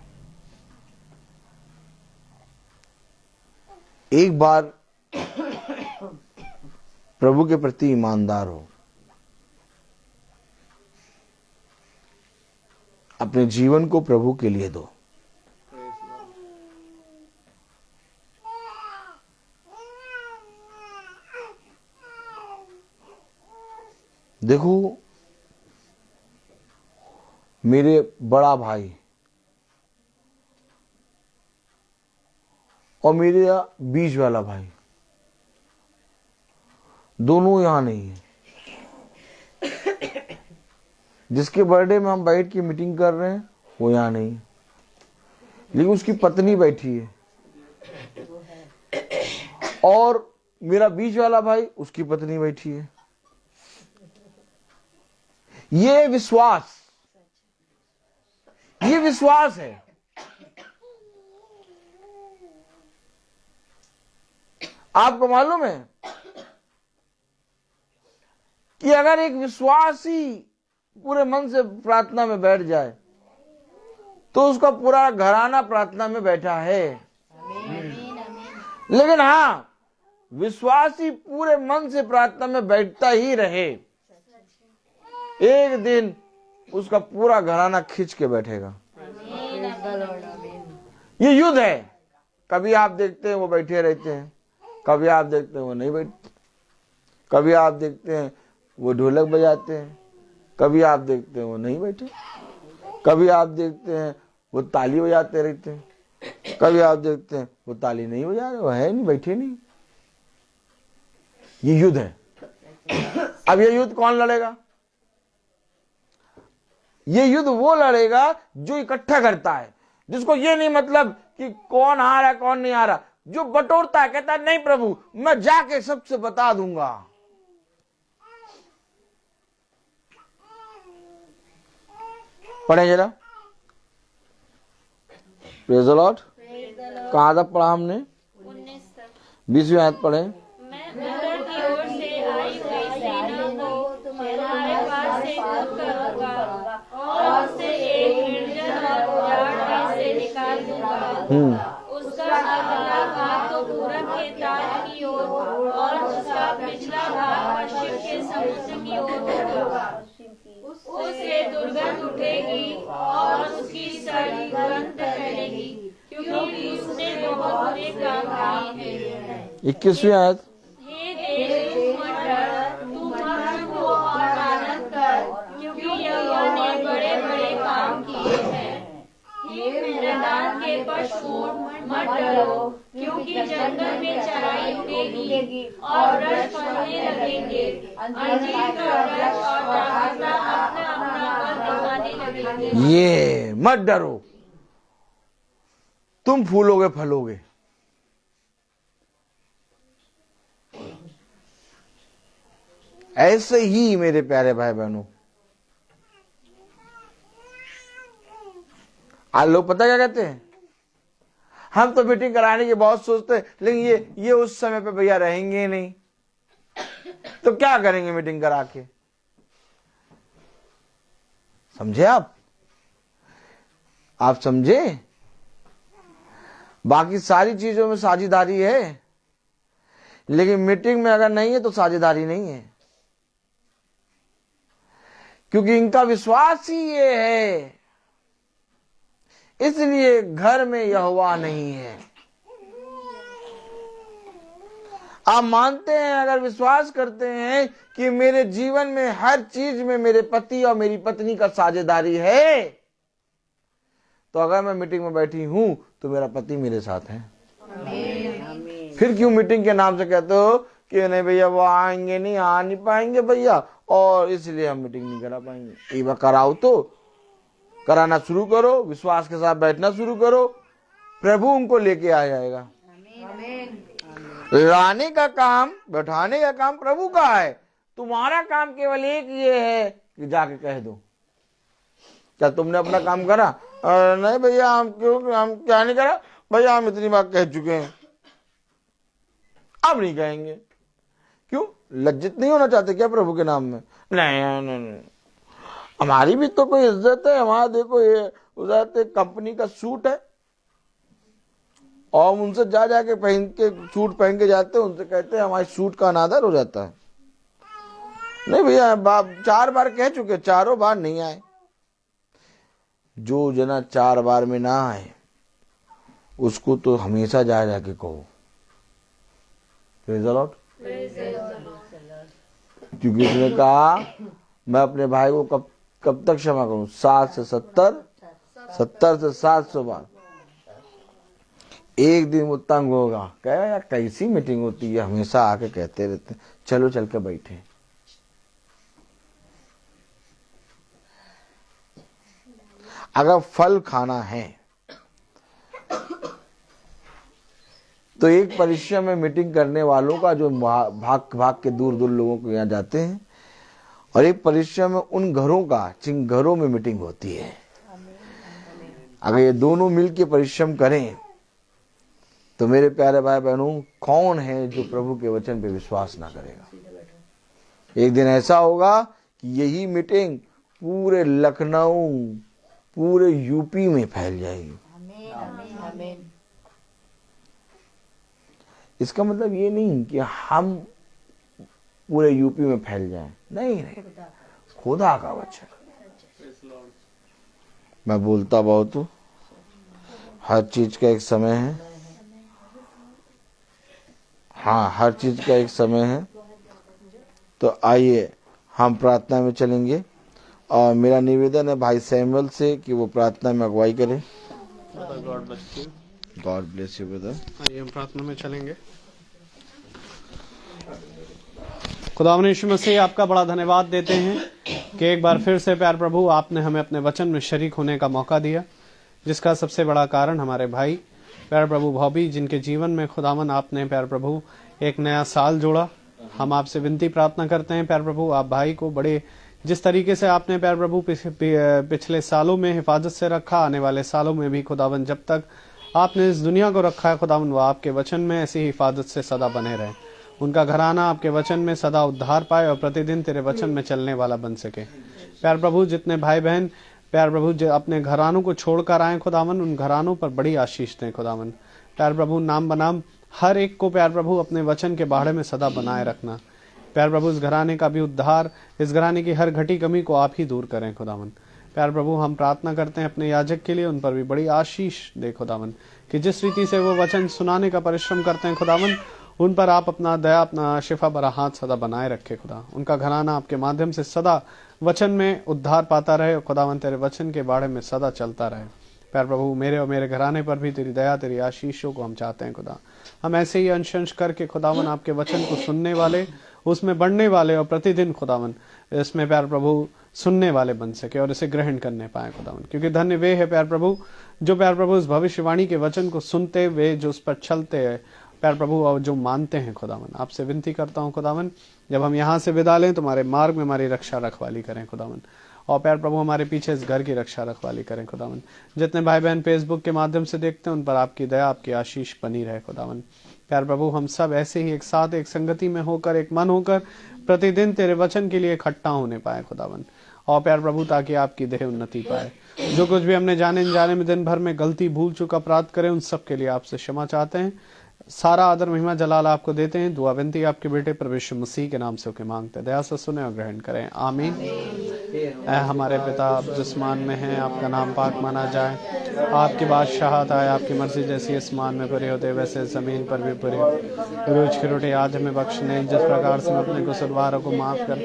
Speaker 4: एक बार प्रभु के प्रति ईमानदार हो, अपने जीवन को प्रभु के लिए दो। देखो, मेरे बड़ा भाई और मेरे बीच वाला भाई दोनों यहां नहीं है। जिसके बर्थडे में हम बैठ के मीटिंग कर रहे हैं वो यहां नहीं है, लेकिन उसकी पत्नी बैठी है। और मेरा बीच वाला भाई, उसकी पत्नी बैठी है। ये विश्वास है। आपको मालूम है कि अगर एक विश्वासी पूरे मन से प्रार्थना में बैठ जाए तो उसका पूरा घराना प्रार्थना में बैठा है। लेकिन हाँ, विश्वासी पूरे मन से प्रार्थना में बैठता ही रहे, एक दिन उसका पूरा घराना खींच के बैठेगा। ये युद्ध है। कभी आप देखते हैं वो बैठे रहते हैं, कभी आप देखते हैं वो नहीं बैठते, कभी आप देखते हैं वो ढोलक बजाते हैं, कभी आप देखते हैं वो नहीं बैठे, कभी आप देखते हैं वो ताली बजाते रहते हैं, कभी आप देखते हैं वो ताली नहीं बजा रहे, वो है नहीं, बैठे नहीं। ये युद्ध है। अब ये युद्ध कौन लड़ेगा? ये युद्ध वो लड़ेगा जो इकट्ठा करता है, जिसको ये नहीं मतलब कि कौन आ रहा है कौन नहीं आ रहा, जो बटोरता है, कहता है नहीं प्रभु मैं जाके सबसे बता दूंगा। पढ़े जरा, प्रेज़ द लॉर्ड। कहां तक पढ़ा हमने?
Speaker 5: 19 तक।
Speaker 4: 20वीं आयत पढ़े।
Speaker 5: मैं उत्तर की ओर से आई हुई सेना को तुम्हारे पास से दूर करूंगा और उसे एक निर्जन और उजाड़ में से निकाल दूंगा। उसका अगला भाग तो पूरब के ताल की ओर और उसका पिछला भाग पश्चिम के समुद्र की ओर होगा। उससे दुर्गंध उठेगी और उसकी सड़ी गंध फैलेगी, क्योंकि उसने बहुत बुरे काम किए हैं।
Speaker 4: 21वीं आयत।
Speaker 5: हे देश, तू मत डर, तू मत रो और आनंद कर, क्योंकि यहोवा ने बड़े बड़े काम किए हैं। हे मैदान के पशु, मत डरो, क्योंकि जंगल में चराई उगेगी और रस फलने लगेंगे। अंजीर का रस और द्राक्षा अपना अपना फल दिखाने लगेंगे।
Speaker 4: ये मत डरो, तुम फूलोगे फलोगे। ऐसे ही मेरे प्यारे भाई बहनों, आज लोग पता क्या कहते हैं, हम तो मीटिंग कराने की बहुत सोचते हैं, लेकिन ये उस समय पे भैया रहेंगे नहीं, तो क्या करेंगे मीटिंग करा के? समझे आप समझे? बाकी सारी चीजों में साझेदारी है, लेकिन मीटिंग में अगर नहीं है तो साझेदारी नहीं है, क्योंकि इनका विश्वास ही ये है, इसलिए घर में यहोवा नहीं है। आप मानते हैं, अगर विश्वास करते हैं कि मेरे जीवन में हर चीज में मेरे पति और मेरी पत्नी का साझेदारी है, तो अगर मैं मीटिंग में बैठी हूं तो मेरा पति मेरे साथ है। फिर क्यों मीटिंग के नाम से कहते हो कि नहीं भैया वो आएंगे नहीं, आ नहीं पाएंगे भैया, और इसलिए हम मीटिंग नहीं करा पाएंगे। एक बार कराओ तो कराना शुरू करो, विश्वास के साथ बैठना शुरू करो, प्रभु उनको लेके आ जाएगा। लाने का काम, बैठाने का काम प्रभु का है। तुम्हारा काम केवल एक ये है कि जाके कह दो। क्या तुमने अपना काम करा? नहीं भैया हम क्या नहीं करा भैया, हम इतनी बार कह चुके हैं, अब नहीं कहेंगे। क्यों? लज्जित नहीं होना चाहते क्या प्रभु के नाम में? नहीं, हमारी भी तो कोई इज्जत है। हमारा देखो ये उधर कंपनी का सूट है, और उनसे जाके पहन के सूट पहन के जाते हैं, उनसे कहते हैं हमारे सूट का अनादर हो जाता है। नहीं भैया, 4 बार कह चुके, चारों बार नहीं आए। जो जना 4 बार में ना आए उसको तो हमेशा जाके कहो प्रेज़ द लॉर्ड। क्योंकि उसने कहा मैं अपने भाई को कब तक क्षमा करूं? 7 से 70, 70 से 700 बार। एक दिन वो तंग होगा, कहेगा यार कैसी मीटिंग होती है, हमेशा आके कहते रहते हैं, चलो चल के बैठे। अगर फल खाना है, तो एक परिश्रम में मीटिंग करने वालों का जो भाग भाग के दूर दूर लोगों को यहाँ जाते हैं, और एक परिश्रम में उन घरों का जिन घरों में मीटिंग होती है। अगर ये दोनों मिलके परिश्रम करें तो मेरे प्यारे भाई बहनों, कौन है जो प्रभु के वचन पे विश्वास ना करेगा। एक दिन ऐसा होगा कि यही मीटिंग पूरे लखनऊ, पूरे यूपी में फैल जाएगी। इसका मतलब ये नहीं कि हम पूरे यूपी में फैल जाएं, नहीं, खुदा का वचन। मैं बोलता बहुत हूं, हर चीज का एक समय है। हाँ, हर चीज का एक समय है। तो आइए हम प्रार्थना में चलेंगे, और मेरा निवेदन है भाई सैमुअल से कि वो प्रार्थना में अगुवाई करें। God bless you brother.
Speaker 1: आइए हम प्रार्थना में चलेंगे। खुदावंद यीशु मसीह, आपका बड़ा धन्यवाद देते हैं कि एक बार फिर से प्यार प्रभु आपने हमें अपने वचन में शरीक होने का मौका दिया, जिसका सबसे बड़ा कारण हमारे भाई प्यार प्रभु भाभी, जिनके जीवन में खुदावन आपने प्यार प्रभु एक नया साल जोड़ा। हम आपसे विनती प्रार्थना करते हैं प्यार प्रभु, आप भाई को बड़े जिस तरीके से आपने प्यार प्रभु पिछले सालों में हिफाजत से रखा, आने वाले सालों में भी खुदावन जब तक आपने इस दुनिया को रखा है खुदावन, वो आपके वचन में ऐसी हिफाजत से सदा बने रहे। उनका घराना आपके वचन में सदा उद्धार पाए और प्रतिदिन तेरे वचन में चलने वाला बन सके। प्यार प्रभु, जितने भाई बहन प्यार प्रभु जो अपने घरानों को छोड़कर आए खुदावन, उन घरानों पर बड़ी आशीष दें खुदावन। प्यार प्रभु, नाम बनाम हर एक को प्यार प्रभु अपने वचन के बाड़े में सदा बनाए रखना। प्यार प्रभु, इस घराने का भी उद्धार, इस घराने की हर घटी कमी को आप ही दूर करें खुदावन। प्यार प्रभु, हम प्रार्थना करते हैं अपने याजक के लिए, उन पर भी बड़ी आशीष दे खुदावन, कि जिस रीति से वो वचन सुनाने का परिश्रम करते हैं खुदावन, उन पर आप अपना दया, अपना शिफा भरा हाथ सदा बनाए रखे खुदा। उनका घराना आपके माध्यम से सदा वचन में उद्धार पाता रहे और खुदावन तेरे वचन के बारे में सदा चलता रहे। प्यार प्रभु, मेरे और मेरे घराने पर भी तेरी दया, तेरी आशीषों को हम चाहते हैं खुदा। हम ऐसे ही अंश करके खुदावन आपके वचन को सुनने वाले, उसमें बढ़ने वाले और प्रतिदिन खुदावन इसमें प्यार प्रभु सुनने वाले बन सके और इसे ग्रहण करने पाए खुदावन। क्योंकि धन्य वे है प्यार प्रभु जो प्यार प्रभु इस भविष्यवाणी के वचन को सुनते हुए जो उस पर चलते हैं प्यार प्रभु, और जो मानते हैं खुदावन। आपसे विनती करता हूँ खुदावन, जब हम यहाँ से विदा लें तो हमारे मार्ग में हमारी रक्षा रखवाली करें खुदावन, और प्यार प्रभु हमारे पीछे इस घर की रक्षा रखवाली करें खुदावन। जितने भाई बहन फेसबुक के माध्यम से देखते हैं, उन पर आपकी दया, आपकी आशीष बनी रहे खुदावन। प्यार प्रभु, हम सब ऐसे ही एक साथ, एक संगति में होकर, एक मन होकर प्रतिदिन तेरे वचन के लिए इकट्ठा होने पाए खुदावन, और प्यार प्रभु ताकि आपकी देह उन्नति पाए। जो कुछ भी हमने जाने अनजाने में दिन भर में गलती, भूल चूक, अपराध करें, उन सब के लिए आपसे क्षमा चाहते हैं। सारा आदर, महिमा, जलाल आपको देते हैं। दुआ विनती आपके बेटे प्रभु यीशु मसीह के नाम से होके मांगते हैं। दया से सुने और ग्रहण करें, आमीन। ऐ हमारे पिता आप जिस्मान में हैं, आपका नाम पाक माना जाए, आपकी बादशाहत आए, आपकी मर्जी जैसी आसमान में पूरी होते वैसे जमीन पर भी पूरी हो। रोज की रोटी आज हमें बख्शने, जिस प्रकार से हम अपने कसूरवारों को माफ कर,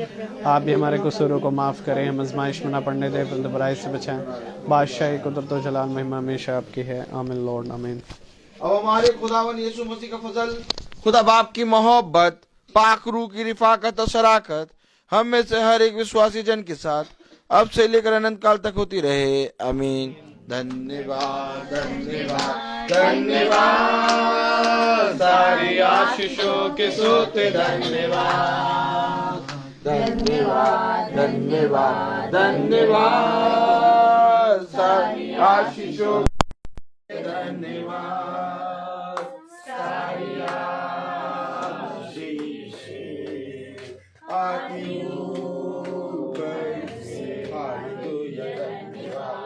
Speaker 1: आप भी हमारे कसूरों को माफ करें। हम आजमाइश में न पड़ने दें, परंतु बुराई से बचाएं। बादशाही, कुदरत और जलाल, महिमा हमेशा आपकी है, आमीन लॉर्ड, आमीन।
Speaker 4: अब हमारे खुदावन यीशु मसीह का फजल, खुदा बाप की मोहब्बत, पाक रूह की रिफाकत और शराकत हम में से हर एक विश्वासी जन के साथ अब से लेकर अनंत काल तक होती रहे, आमीन। धन्यवाद, धन्यवाद, धन्यवाद,
Speaker 1: सारी आशीषों के सोते
Speaker 4: धन्यवाद, धन्यवाद, धन्यवाद, धन्यवाद, सारी आशीषों